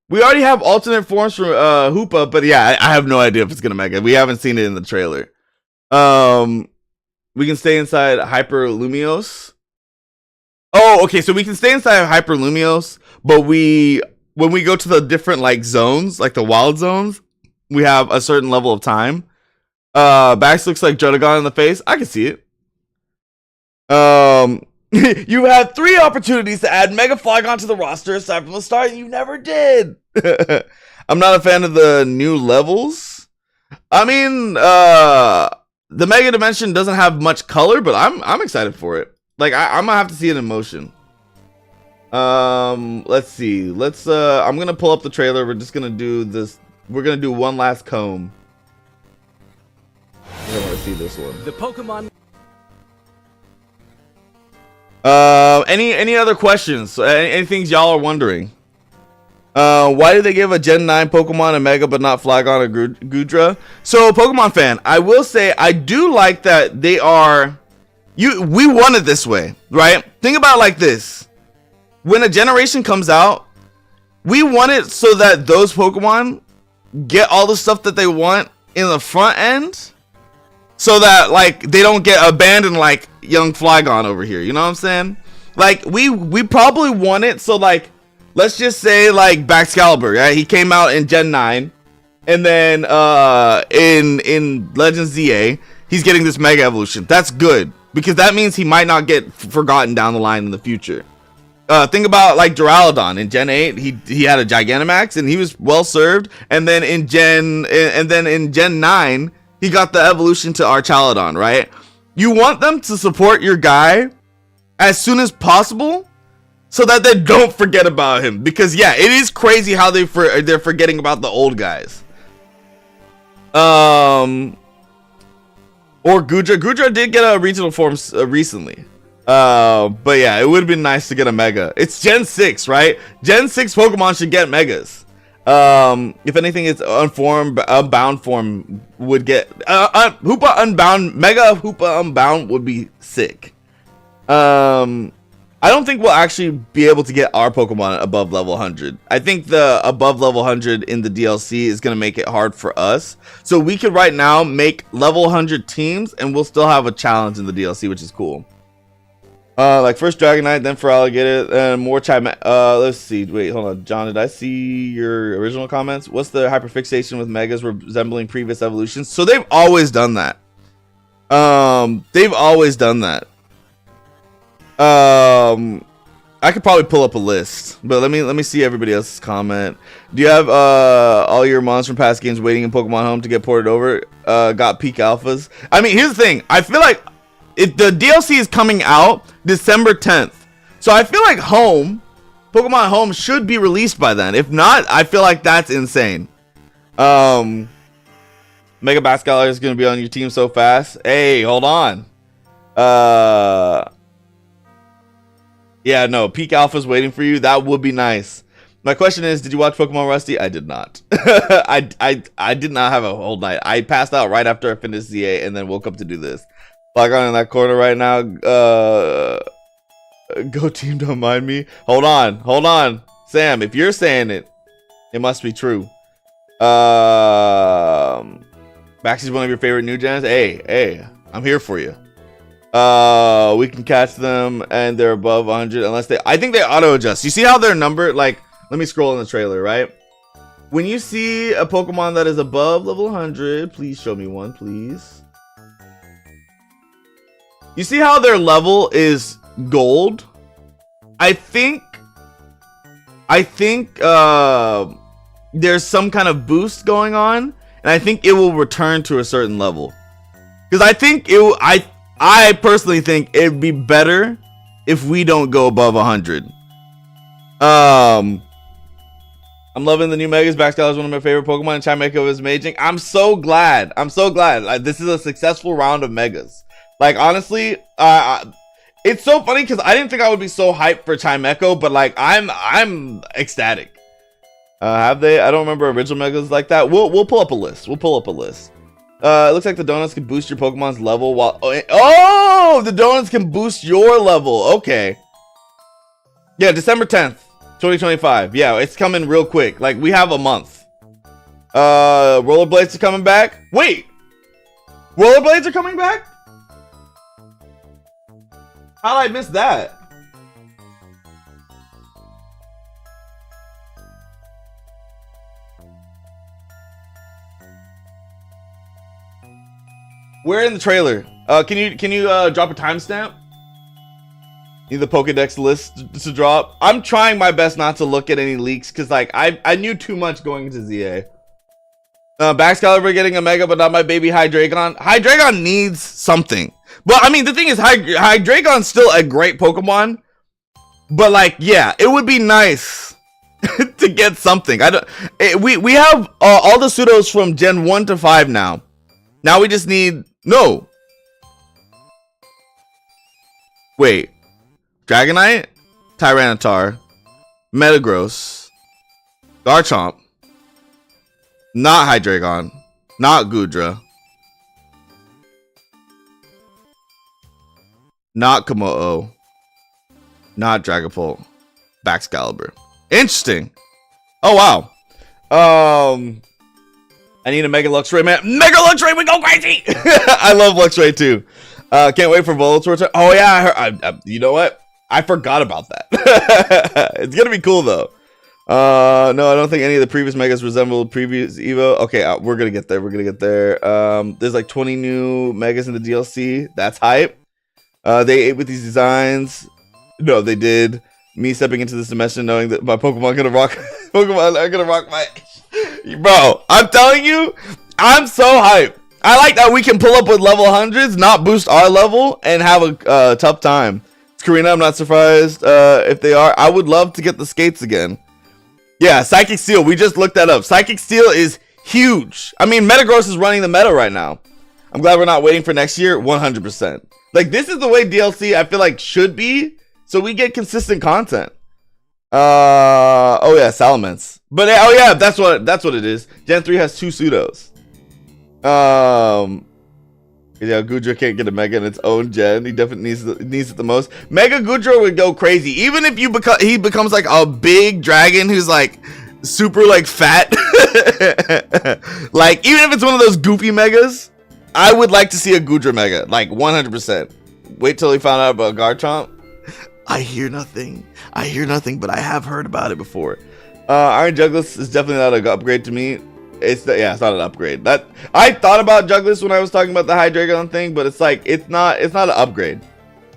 We already have alternate forms for Hoopa, but yeah, I have no idea if it's gonna Mega. We haven't seen it in the trailer. We can stay inside Hyper Lumios. Oh, okay, so we can stay inside of Hyper Lumios, but when we go to the different like zones, like the wild zones, we have a certain level of time. Bax looks like Jodagon in the face. I can see it. You had 3 opportunities to add Mega Flygon to the roster aside from the start, and you never did. I'm not a fan of the new levels. I mean, the Mega Dimension doesn't have much color, but I'm excited for it. Like I'm gonna have to see it in motion. Let's see. I'm gonna pull up the trailer. We're just gonna do this. We're gonna do one last comb. I want to see this one. The Pokemon. Any other questions? Any things y'all are wondering? Why did they give a Gen 9 Pokemon a Mega but not Flygon or Gudra? So, Pokemon fan, I will say I do like that they are. We want it this way, right? Think about it like this. When a generation comes out, we want it so that those Pokemon get all the stuff that they want in the front end, so that like they don't get abandoned like young Flygon over here. You know what I'm saying? Like we probably want it so like, let's just say like Baxcalibur, right? He came out in Gen 9, and then in Legends ZA, he's getting this Mega Evolution. That's good, because that means he might not get forgotten down the line in the future. Think about like Duraludon in Gen 8. He had a Gigantamax and he was well served. And then in Gen 9, he got the evolution to Archaludon, right? You want them to support your guy as soon as possible, so that they don't forget about him. Because yeah, it is crazy how they're forgetting about the old guys. Or Gudra. Gudra did get a regional form recently. But yeah, it would have been nice to get a Mega. It's Gen 6, right? Gen 6 Pokemon should get Megas. If anything, it's Unbound form would get Hoopa Unbound. Mega Hoopa Unbound would be sick. I don't think we'll actually be able to get our Pokemon above level 100. I think the above level 100 in the DLC is going to make it hard for us. So we could right now make level 100 teams and we'll still have a challenge in the DLC, which is cool. Like first Dragonite, then for Alligator, and more let's see. Wait, hold on. John, did I see your original comments? What's the hyperfixation with Megas resembling previous evolutions? So they've always done that. They've always done that. I could probably pull up a list, but let me see everybody else's comment. Do you have all your mons from past games waiting in Pokemon Home to get ported over? Got peak alphas. I mean, here's the thing. I feel like if the DLC is coming out December 10th, so I feel like Pokemon Home should be released by then. If not, I feel like that's insane. Mega Baxcalibur is gonna be on your team so fast. Hey, hold on. Yeah, no, peak alpha's waiting for you. That would be nice. My question is, did you watch Pokemon Rusty? I did not. I did not have a whole night. I passed out right after I finished ZA and then woke up to do this. Log on in that corner right now. Go team, don't mind me. Hold on. Sam, if you're saying it, it must be true. Baxy's one of your favorite new gens. Hey, I'm here for you. We can catch them and they're above 100 unless I think they auto adjust. You see how they're numbered? Like, let me scroll in the trailer, right? When you see a Pokemon that is above level 100, please show me one, please. You see how their level is gold? I think there's some kind of boost going on, and I think it will return to a certain level. Because I think I personally think it'd be better if we don't go above 100. I'm loving the new Megas. Baxcalibur is one of my favorite Pokemon, and Chimecho is amazing. I'm so glad. Like, this is a successful round of Megas. Like, honestly, it's so funny because I didn't think I would be so hyped for Chimecho, but like I'm ecstatic. Have they? I don't remember original Megas like that. We'll pull up a list. It looks like the donuts can boost your Pokemon's level while the donuts can boost your level. Okay. Yeah, December 10th, 2025. Yeah, it's coming real quick. Like, we have a month. Rollerblades are coming back. Wait. Rollerblades are coming back? How did I miss that? Where in the trailer? Can you drop a timestamp? Need the Pokedex list to drop. I'm trying my best not to look at any leaks because like I knew too much going into ZA. Baxcalibur getting a Mega, but not my baby Hydreigon. Hydreigon needs something. Well, I mean, the thing is, Hydreigon's still a great Pokemon, but like, yeah, it would be nice to get something. We have all the pseudos from Gen 1 to 5 now. Now we just need Wait, Dragonite, Tyranitar, Metagross, Garchomp, not Hydreigon, not Goodra. Not Komodo. Not Dragapult. Baxcalibur. Interesting. Oh, wow. I need a Mega Luxray, man. Mega Luxray, we go crazy! I love Luxray, too. Can't wait for Volo to return. Oh, yeah. I you know what? I forgot about that. It's going to be cool, though. No, I don't think any of the previous Megas resemble previous Evo. Okay, we're going to get there. There's like 20 new Megas in the DLC. That's hype. They ate with these designs. No, they did. Me stepping into this dimension knowing that my Pokemon are gonna rock my bro, I'm telling you, I'm so hyped. I like that we can pull up with level hundreds, not boost our level, and have a tough time. It's Karina, I'm not surprised if they are. I would love to get the skates again. Yeah, Psychic Steel, we just looked that up. Psychic Steel is huge. I mean, Metagross is running the meta right now. I'm glad we're not waiting for next year, 100%. Like, this is the way DLC I feel like should be, so we get consistent content. Oh yeah, Salamence. But oh yeah, that's what it is. Gen 3 has 2 pseudos. Yeah, Goodra can't get a Mega in its own gen. He definitely needs it the most. Mega Goodra would go crazy, even if he becomes like a big dragon who's like super like fat. Like, even if it's one of those goofy Megas, I would like to see a Goodra Mega, like 100%. Wait till he found out about Garchomp. I hear nothing, but I have heard about it before. Iron Jugless is definitely not an upgrade to me. It's not an upgrade. That I thought about Jugless when I was talking about the Hydreigon thing, but it's like it's not an upgrade.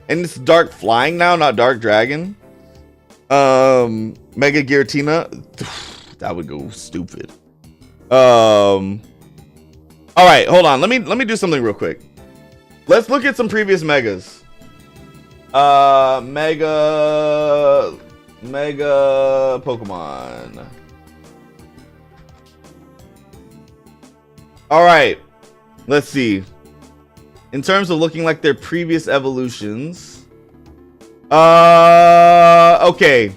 And it's Dark Flying now, not Dark Dragon. Mega Giratina, that would go stupid. All right, hold on. Let me do something real quick. Let's look at some previous Megas. Mega Pokemon. All right, let's see. In terms of looking like their previous evolutions, okay.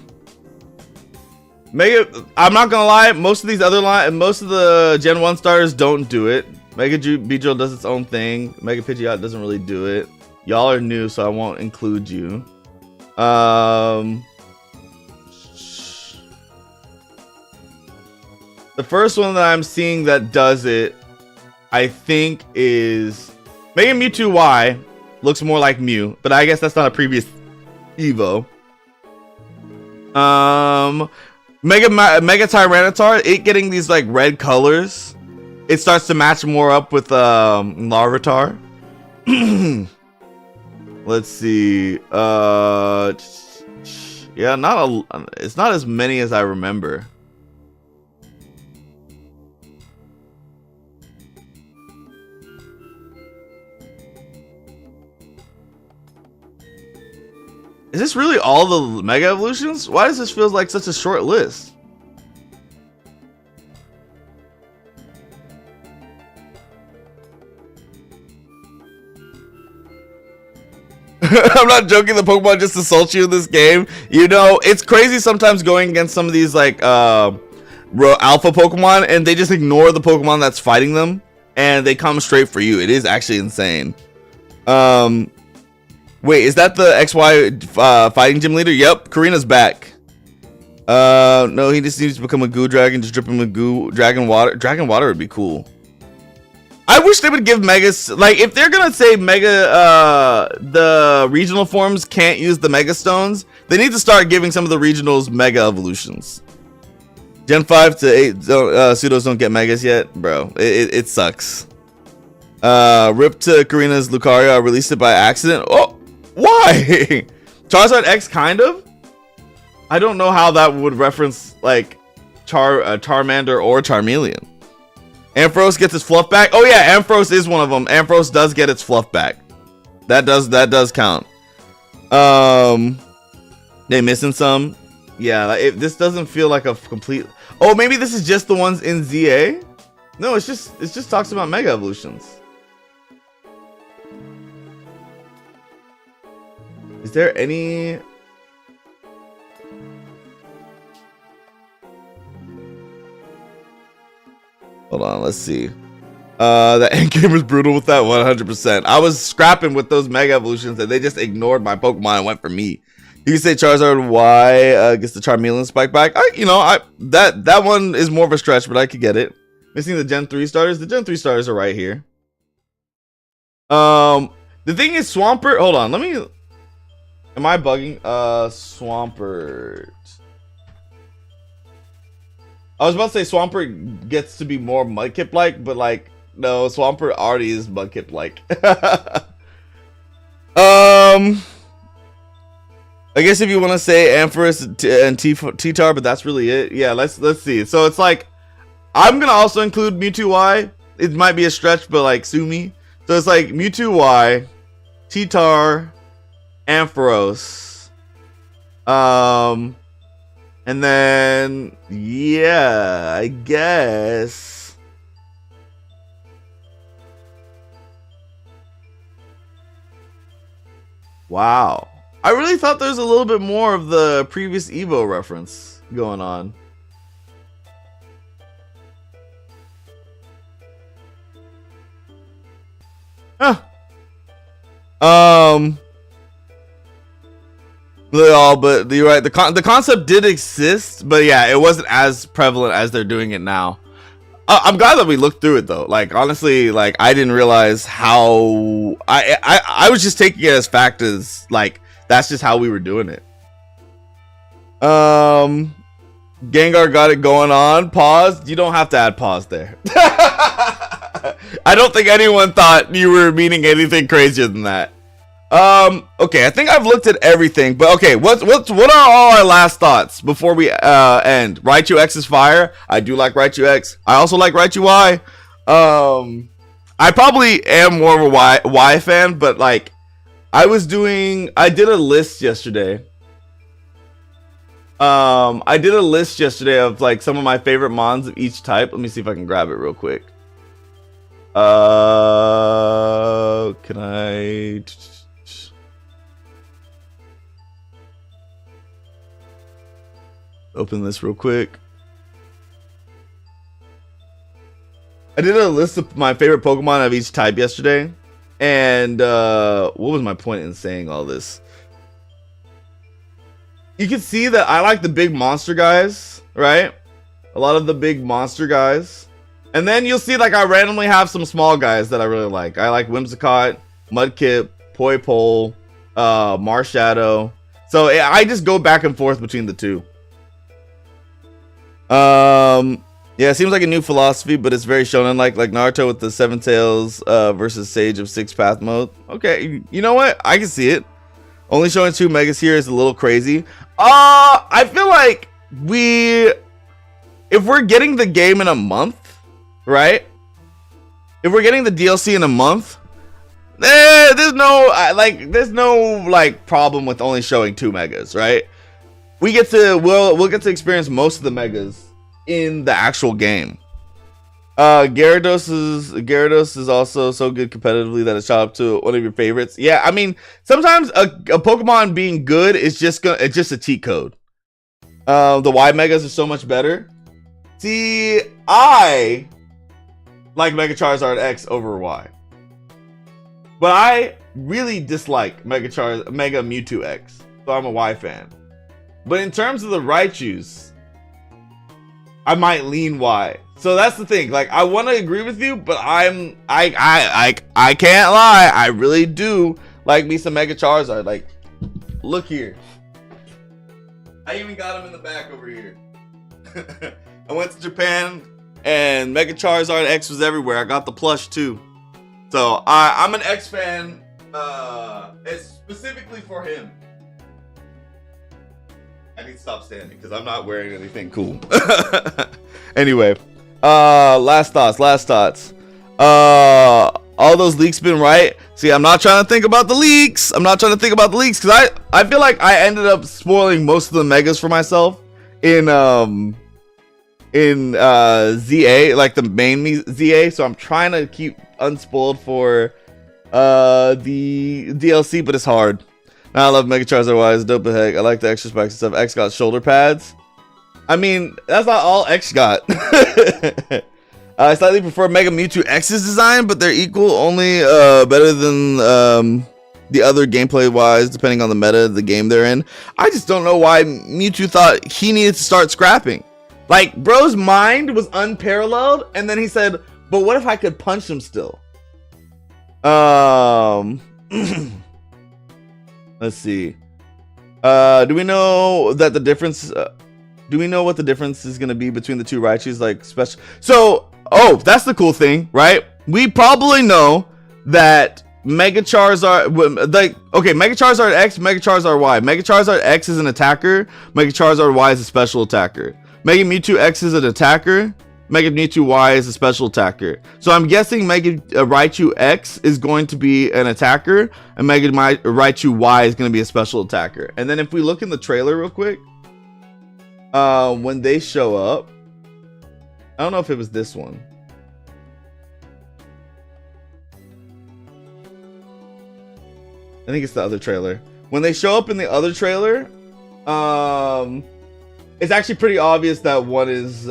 Mega. I'm not gonna lie. Most of these other most of the Gen 1 starters don't do it. Mega Beedrill does its own thing. Mega Pidgeot doesn't really do it. Y'all are new, so I won't include you. The first one that I'm seeing that does it, I think, is Mega Mewtwo Y. Looks more like Mew, but I guess that's not a previous Evo. Mega Tyranitar, it getting these like red colors, it starts to match more up with Larvitar. Let's see. Yeah, it's not as many as I remember. Is this really all the Mega Evolutions? Why does this feel like such a short list? I'm not joking, the Pokemon just assault you in this game. You know, it's crazy sometimes going against some of these like alpha Pokemon and they just ignore the Pokemon that's fighting them and they come straight for you. It is actually insane. Wait, is that the XY fighting gym leader? Yep, Karina's back. No, he just needs to become a goo dragon. Just drip him with goo. Dragon water. Dragon water would be cool. I wish they would give Megas, like, if they're gonna say Mega, the regional forms can't use the Mega Stones, they need to start giving some of the regionals Mega Evolutions. Gen 5 to 8 pseudos don't get Megas yet, bro. It sucks. Rip to Karina's Lucario. I released it by accident. Oh, why? Charizard X, kind of. I don't know how that would reference like Charmander or Charmeleon. Ampharos gets its fluff back. Oh yeah, Ampharos is one of them. Ampharos does get its fluff back. That does count. They missing some. Yeah, this doesn't feel like a complete. Oh, maybe this is just the ones in ZA. No, it's just talks about Mega Evolutions. Is there any? Hold on, let's see. The endgame was brutal with that 100%. I was scrapping with those Mega Evolutions and they just ignored my Pokemon and went for me. You can say Charizard Y gets the Charmeleon spike back. That one is more of a stretch, but I could get it. Missing the Gen 3 starters. The Gen 3 starters are right here. The thing is Swampert. Hold on, let me. Am I bugging? Swampert. I was about to say Swampert gets to be more Mudkip-like, but like, no, Swampert already is Mudkip-like. I guess if you want to say Ampharos and T-Tar, but that's really it. Yeah, let's see. So it's like, I'm gonna also include Mewtwo Y. It might be a stretch, but like, sue me. So it's like Mewtwo Y, T-Tar, Ampharos, and then, yeah, I guess. Wow. I really thought there was a little bit more of the previous Evo reference going on. Huh. But you're right. The concept did exist, but yeah, it wasn't as prevalent as they're doing it now. I'm glad that we looked through it though. Like honestly, like I didn't realize how I was just taking it as fact as like that's just how we were doing it. Gengar got it going on. Pause. You don't have to add pause there. I don't think anyone thought you were meaning anything crazier than that. Okay, I think I've looked at everything, but okay, what are all our last thoughts before we end? Raichu X is fire. I do like Raichu X. I also like Raichu Y. I probably am more of a Y fan, but like I did a list yesterday. I did a list yesterday of like some of my favorite mons of each type. Let me see if I can grab it real quick. Can I? open this real quick. I did a list of my favorite Pokemon of each type yesterday. And what was my point in saying all this? You can see that I like the big monster guys, right? A lot of the big monster guys. And then you'll see like I randomly have some small guys that I really like. I like Whimsicott, Mudkip, Poipole, Marshadow. So I just go back and forth between the two. Yeah, it seems like a new philosophy, but it's very shonen like Naruto with the 7 Tails versus Sage of 6 Path mode. Okay, you know what? I can see it. Only showing 2 megas here is a little crazy. I feel like if we're getting the game in a month, right? If we're getting the DLC in a month, there's no problem with only showing 2 megas, right? We'll get to experience most of the megas in the actual game. Gyarados is also so good competitively that it's shot up to one of your favorites. Yeah, I mean, sometimes a Pokemon being good is just a cheat code. The Y megas are so much better. See, I like Mega Charizard X over Y, but I really dislike Mega Mewtwo X, so I'm a Y fan. But in terms of the Raichus, I might lean Y. So that's the thing. Like, I want to agree with you, but I can't lie. I really do like me some Mega Charizard. Like, look here. I even got him in the back over here. I went to Japan and Mega Charizard X was everywhere. I got the plush too. So I'm an X fan. It's specifically for him. I need to stop standing because I'm not wearing anything cool. Anyway, last thoughts. All those leaks been right. See, I'm not trying to think about the leaks because I feel like I ended up spoiling most of the megas for myself in ZA, like the main ZA. So I'm trying to keep unspoiled for the DLC, but it's hard. I love Mega Charizard Y, it's dope as heck. I like the extra spikes and stuff. X got shoulder pads. I mean, that's not all X got. I slightly prefer Mega Mewtwo X's design, but they're equal, only better than the other gameplay wise, depending on the meta of the game they're in. I just don't know why Mewtwo thought he needed to start scrapping. Like, bro's mind was unparalleled, and then he said, but what if I could punch him still? Let's see. Do we know that the difference? Do we know what the difference is going to be between the two Raichus? Like special. So, that's the cool thing, right? We probably know that Mega Charizard, Mega Charizard X, Mega Charizard Y. Mega Charizard X is an attacker. Mega Charizard Y is a special attacker. Mega Mewtwo X is an attacker. Mega Mewtwo Y is a special attacker. So I'm guessing Mega Raichu X is going to be an attacker, and Mega Raichu Y is going to be a special attacker. And then if we look in the trailer real quick, when they show up, I don't know if it was this one. I think it's the other trailer. When they show up in the other trailer, it's actually pretty obvious that one is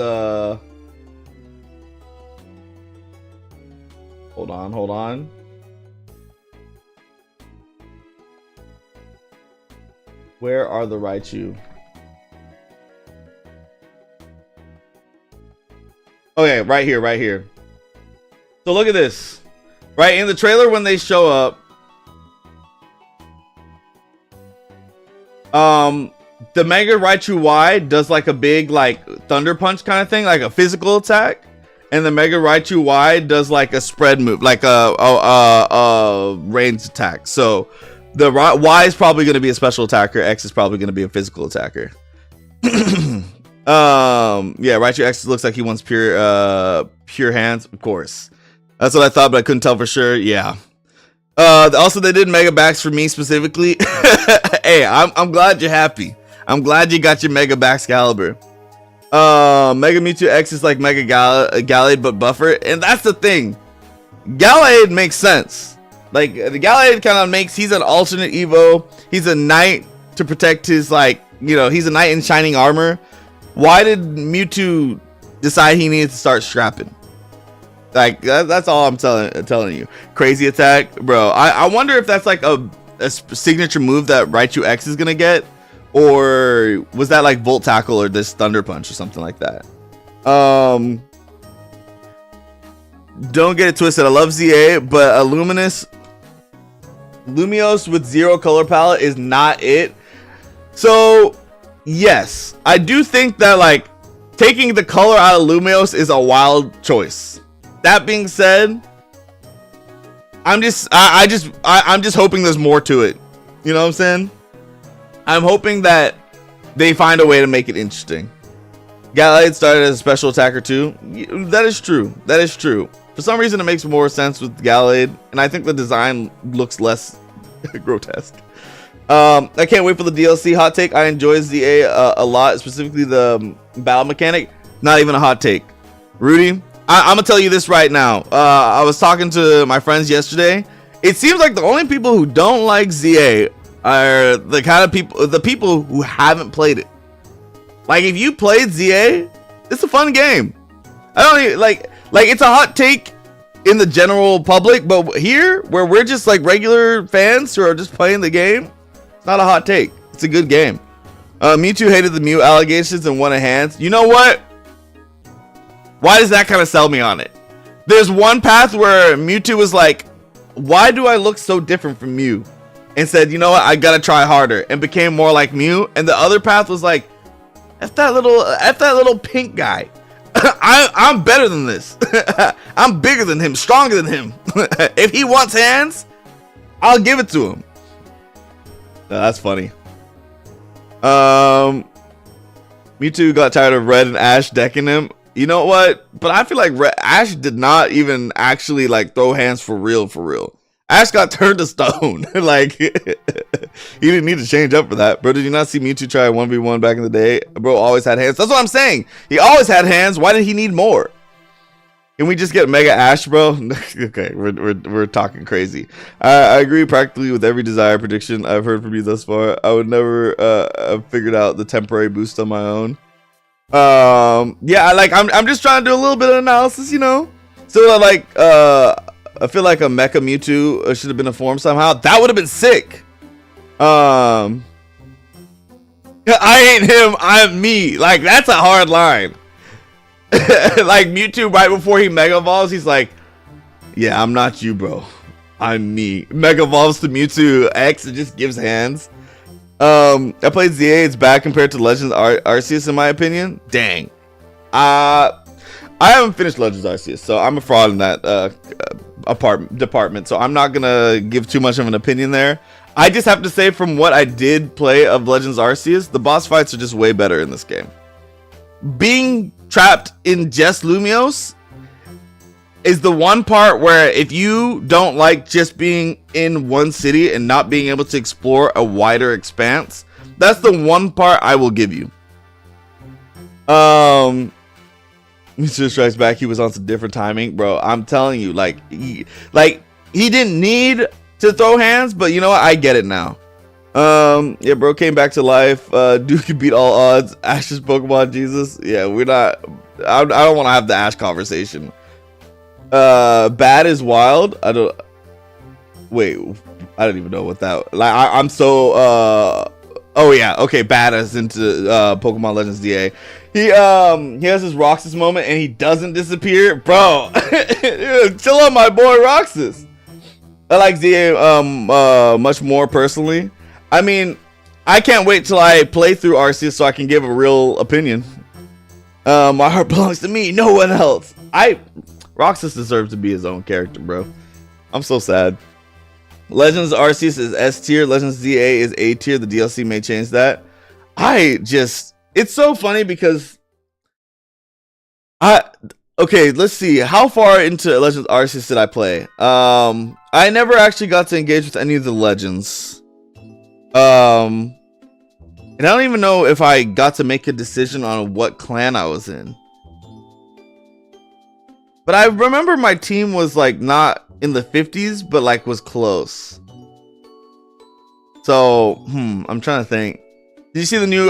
Hold on. Where are the Raichu? Okay, right here. So look at this. Right in the trailer when they show up, the Mega Raichu Y does like a big like thunder punch kind of thing, like a physical attack. And the Mega Raichu Y does like a spread move, like a range attack. So the Y is probably going to be a special attacker. X is probably going to be a physical attacker. Yeah, Raichu X looks like he wants pure hands. Of course, that's what I thought, but I couldn't tell for sure. Yeah. Also, they did Mega Bax for me specifically. Hey, I'm glad you're happy. I'm glad you got your Mega Baxcalibur. Mega Mewtwo X is like Mega Gallade but buffer, and that's the thing. Gallade makes sense. Like the Gallade kind of makes. He's an alternate Evo. He's a knight to protect his he's a knight in shining armor. why did Mewtwo decide he needed to start strapping? Like that's all I'm telling you. Crazy attack, bro. I wonder if that's like a signature move that Raichu X is gonna get, or was that like Volt Tackle or this Thunder Punch or something like that. Don't get it twisted. I love ZA, but a Lumiose with 0 color palette is not it. So yes, I do think that like taking the color out of Lumiose is a wild choice. That being said, I'm just hoping there's more to it. You know what I'm saying? I'm hoping that they find a way to make it interesting. Gallade started as a special attacker too. That is true. That is true. For some reason, it makes more sense with Gallade, and I think the design looks less grotesque. I can't wait for the DLC. Hot take: I enjoy ZA a lot, specifically the battle mechanic. Not even a hot take. Rudy, I'm gonna tell you this right now. I was talking to my friends yesterday. It seems like the only people who don't like ZA are the kind of people who haven't played it. Like, if you played ZA, it's a fun game. I don't even like it's a hot take in the general public, but here where we're just like regular fans who are just playing the game, it's not a hot take. It's a good game. Mewtwo hated the Mew allegations and won a hands. You know what? Why does that kind of sell me on it? There's one path where Mewtwo was like, why do I look so different from Mew? And said, you know what? I gotta try harder, and became more like Mew. And the other path was like, F that little pink guy. I'm better than this. I'm bigger than him, stronger than him. If he wants hands, I'll give it to him. That's funny. Mewtwo got tired of Red and Ash decking him. You know what? But I feel like Ash did not even actually like throw hands for real. Ash got turned to stone. Like, he didn't need to change up for that. Bro, did you not see Mewtwo try 1v1 back in the day? Bro always had hands. That's what I'm saying. He always had hands. Why did he need more? Can we just get Mega Ash, bro? Okay, we're talking crazy. I agree practically with every Desire prediction I've heard from you thus far. I would never have figured out the temporary boost on my own. Yeah, I'm just trying to do a little bit of analysis, you know. So like I feel like a Mecha Mewtwo should have been a form somehow. That would have been sick. I ain't him, I'm me. Like, that's a hard line. Like Mewtwo right before he Mega Evolves, he's like, yeah, I'm not you, bro. I'm me. Mega Evolves to Mewtwo X, it just gives hands. I played ZA, it's bad compared to Legends Arceus in my opinion. Dang. I haven't finished Legends Arceus, so I'm a fraud in that department, so I'm not gonna give too much of an opinion there. I just have to say, from what I did play of Legends Arceus, the boss fights are just way better in this game. Being trapped in just Lumiose is the one part where if you don't like just being in one city and not being able to explore a wider expanse, that's the one part I will give you. Mr. Strikes Back, he was on some different timing, bro. I'm telling you, like he didn't need to throw hands, but you know what? I get it now. Yeah, bro came back to life. Dude can beat all odds. Ash's Pokemon Jesus. Yeah, we're not. I don't want to have the Ash conversation. Bad is wild. I don't even know what that. Like, I'm so. Oh yeah, okay. Bad is into Pokemon Legends DA. He has his Roxas moment and he doesn't disappear, bro. Chill on my boy Roxas. I like ZA much more personally. I mean, I can't wait till I play through Arceus so I can give a real opinion. My heart belongs to me, no one else. Roxas deserves to be his own character, bro. I'm so sad. Legends Arceus is S tier. Legends ZA is A tier. The DLC may change that. It's so funny because okay, let's see. How far into Legends Arceus did I play? I never actually got to engage with any of the legends. And I don't even know if I got to make a decision on what clan I was in. But I remember my team was like not in the 50s, but like was close. So, I'm trying to think. Did you see the new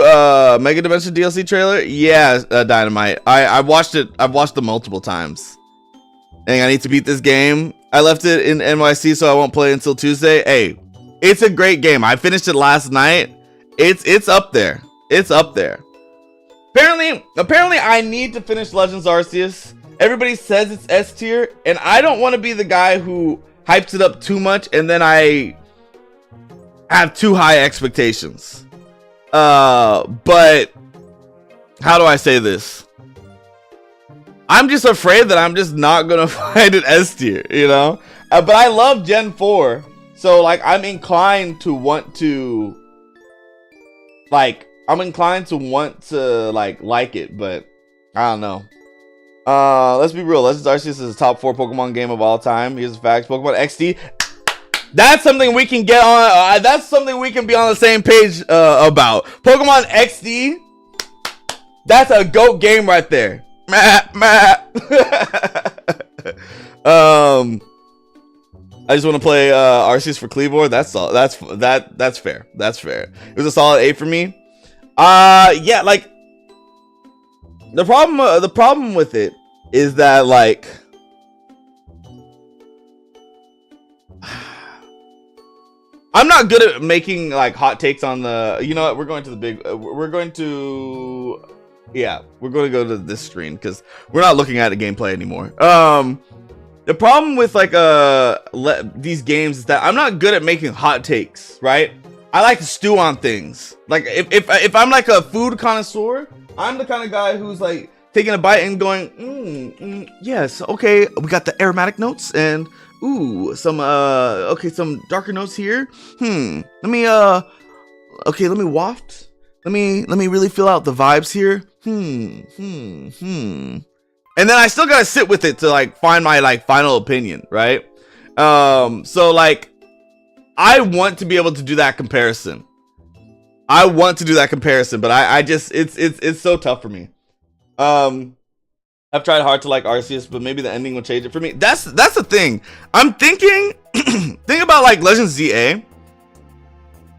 Mega Dimension DLC trailer? Yeah, Dynamite. I watched it. I've watched it multiple times. And I need to beat this game. I left it in NYC, so I won't play until Tuesday. Hey, it's a great game. I finished it last night. It's up there. It's up there. Apparently, I need to finish Legends Arceus. Everybody says it's S tier, and I don't want to be the guy who hypes it up too much, and then I have too high expectations. But how do I say this? I'm just afraid that I'm just not gonna find it S tier, you know. But I love Gen 4, so like I'm inclined to want to like it, but I don't know. Let's be real. Legends Arceus is the top 4 Pokemon game of all time. Here's the facts. Pokemon XD. That's something we can get on. That's something we can be on the same page about. Pokemon XD. That's a GOAT game right there. I just want to play Arceus for Cleavor. That's all. That's fair. That's fair. It was a solid 8 for me. Yeah, like the problem with it is that like I'm not good at making like hot takes on the, you know what, we're going to go to this screen because we're not looking at the gameplay anymore. The problem with like these games is that I'm not good at making hot takes, right? I like to stew on things. Like if I'm like a food connoisseur, I'm the kind of guy who's like taking a bite and going, yes, okay, we got the aromatic notes and ooh, some darker notes here. Let me waft. Let me really feel out the vibes here. And then I still gotta sit with it to like find my like final opinion, right? So like I want to be able to do that comparison. But I just it's so tough for me. I've tried hard to like Arceus, but maybe the ending will change it for me. That's the thing. I'm thinking think about like Legends ZA.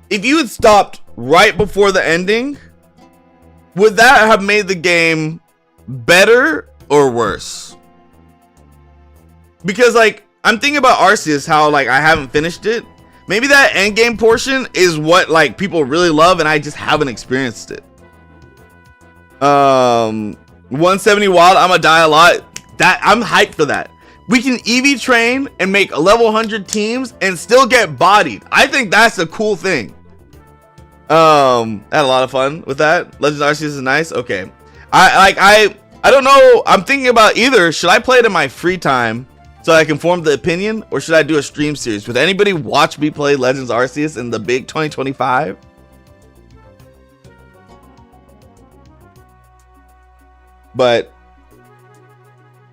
If you had stopped right before the ending, would that have made the game better or worse? Because like I'm thinking about Arceus, how like I haven't finished it. Maybe that end game portion is what like people really love and I just haven't experienced it. 170 wild, I'ma die a lot. That I'm hyped for that. We can EV train and make level 100 teams and still get bodied. I think that's a cool thing. I had a lot of fun with that. Legends Arceus is nice. Okay. I don't know. I'm thinking about either should I play it in my free time so I can form the opinion, or should I do a stream series? Would anybody watch me play Legends Arceus in the big 2025? But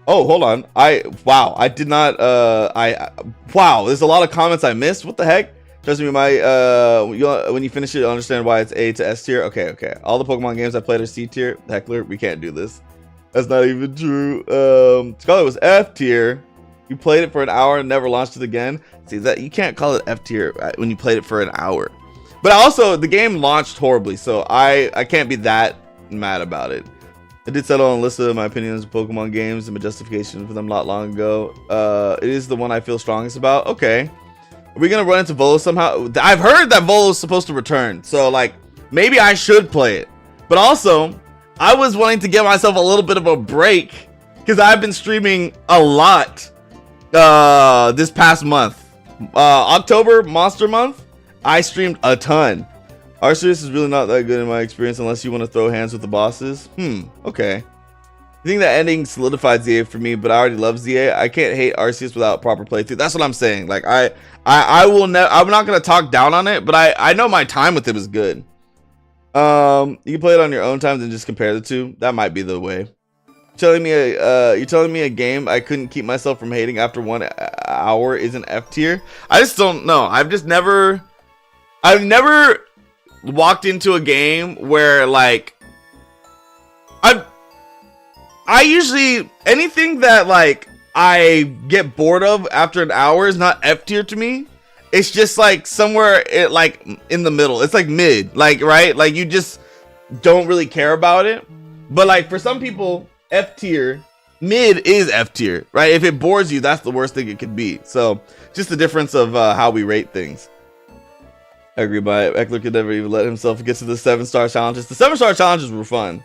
oh, hold on. I did not wow, there's a lot of comments I missed. What the heck? Trust me, when you finish it, you'll understand why it's A to S tier. Okay. All the Pokemon games I played are C tier. Heckler, we can't do this. That's not even true. Scarlet was F tier. You played it for an hour and never launched it again. See that you can't call it F tier when you played it for an hour. But also the game launched horribly, so I can't be that mad about it. I did settle on a list of my opinions of Pokemon games and my justification for them not long ago. It is the one I feel strongest about. Okay. Are we gonna run into Volo somehow? I've heard that Volo's supposed to return, so like maybe I should play it. But also, I was wanting to give myself a little bit of a break because I've been streaming a lot this past month. October Monster Month, I streamed a ton. Arceus is really not that good in my experience unless you want to throw hands with the bosses. Okay. I think that ending solidified ZA for me, but I already love ZA. I can't hate Arceus without proper playthrough. That's what I'm saying. Like I will never. I'm not gonna talk down on it, but I know my time with it was good. You can play it on your own time and just compare the two. That might be the way. You're telling me a game I couldn't keep myself from hating after 1 hour isn't F tier? I just don't know. I've never walked into a game where like I usually anything that like I get bored of after an hour is not F tier to me. It's just like somewhere like in the middle. It's like mid, like right? Like you just don't really care about it. But like for some people, F tier, mid is F tier, right? If it bores you, that's the worst thing it could be. So just the difference of how we rate things. I agree by it. Eckler could never even let himself get to the 7-star challenges. The 7-star challenges were fun.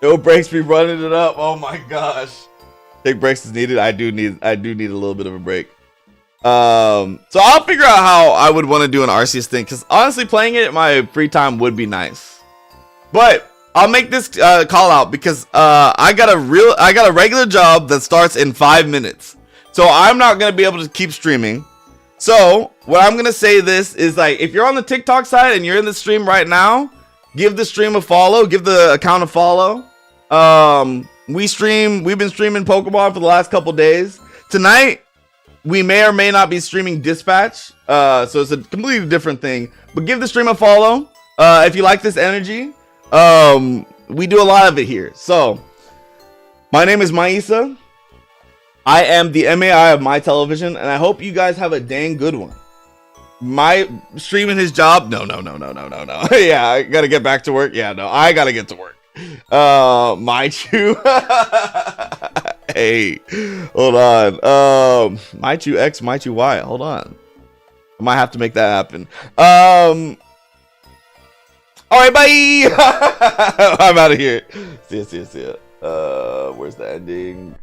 No breaks, be running it up. Oh my gosh. Take breaks is needed. I do need a little bit of a break. So I'll figure out how I would want to do an Arceus thing, because honestly playing it in my free time would be nice. But I'll make this call out because I got a regular job that starts in 5 minutes. So I'm not gonna be able to keep streaming. So what I'm gonna say this is, like, if you're on the TikTok side and you're in the stream right now, give the stream a follow, give the account a follow. We've been streaming Pokemon for the last couple days. Tonight we may or may not be streaming Dispatch, so it's a completely different thing. But give the stream a follow if you like this energy. We do a lot of it here. So my name is Maisa. I am the MAI of my television, and I hope you guys have a dang good one. My streaming his job? No. Yeah, I gotta get back to work. Yeah, no, I gotta get to work. My Chew. Hey, hold on. My Chew X, My Chew Y. Hold on. I might have to make that happen. All right, bye. I'm out of here. See ya. Where's the ending?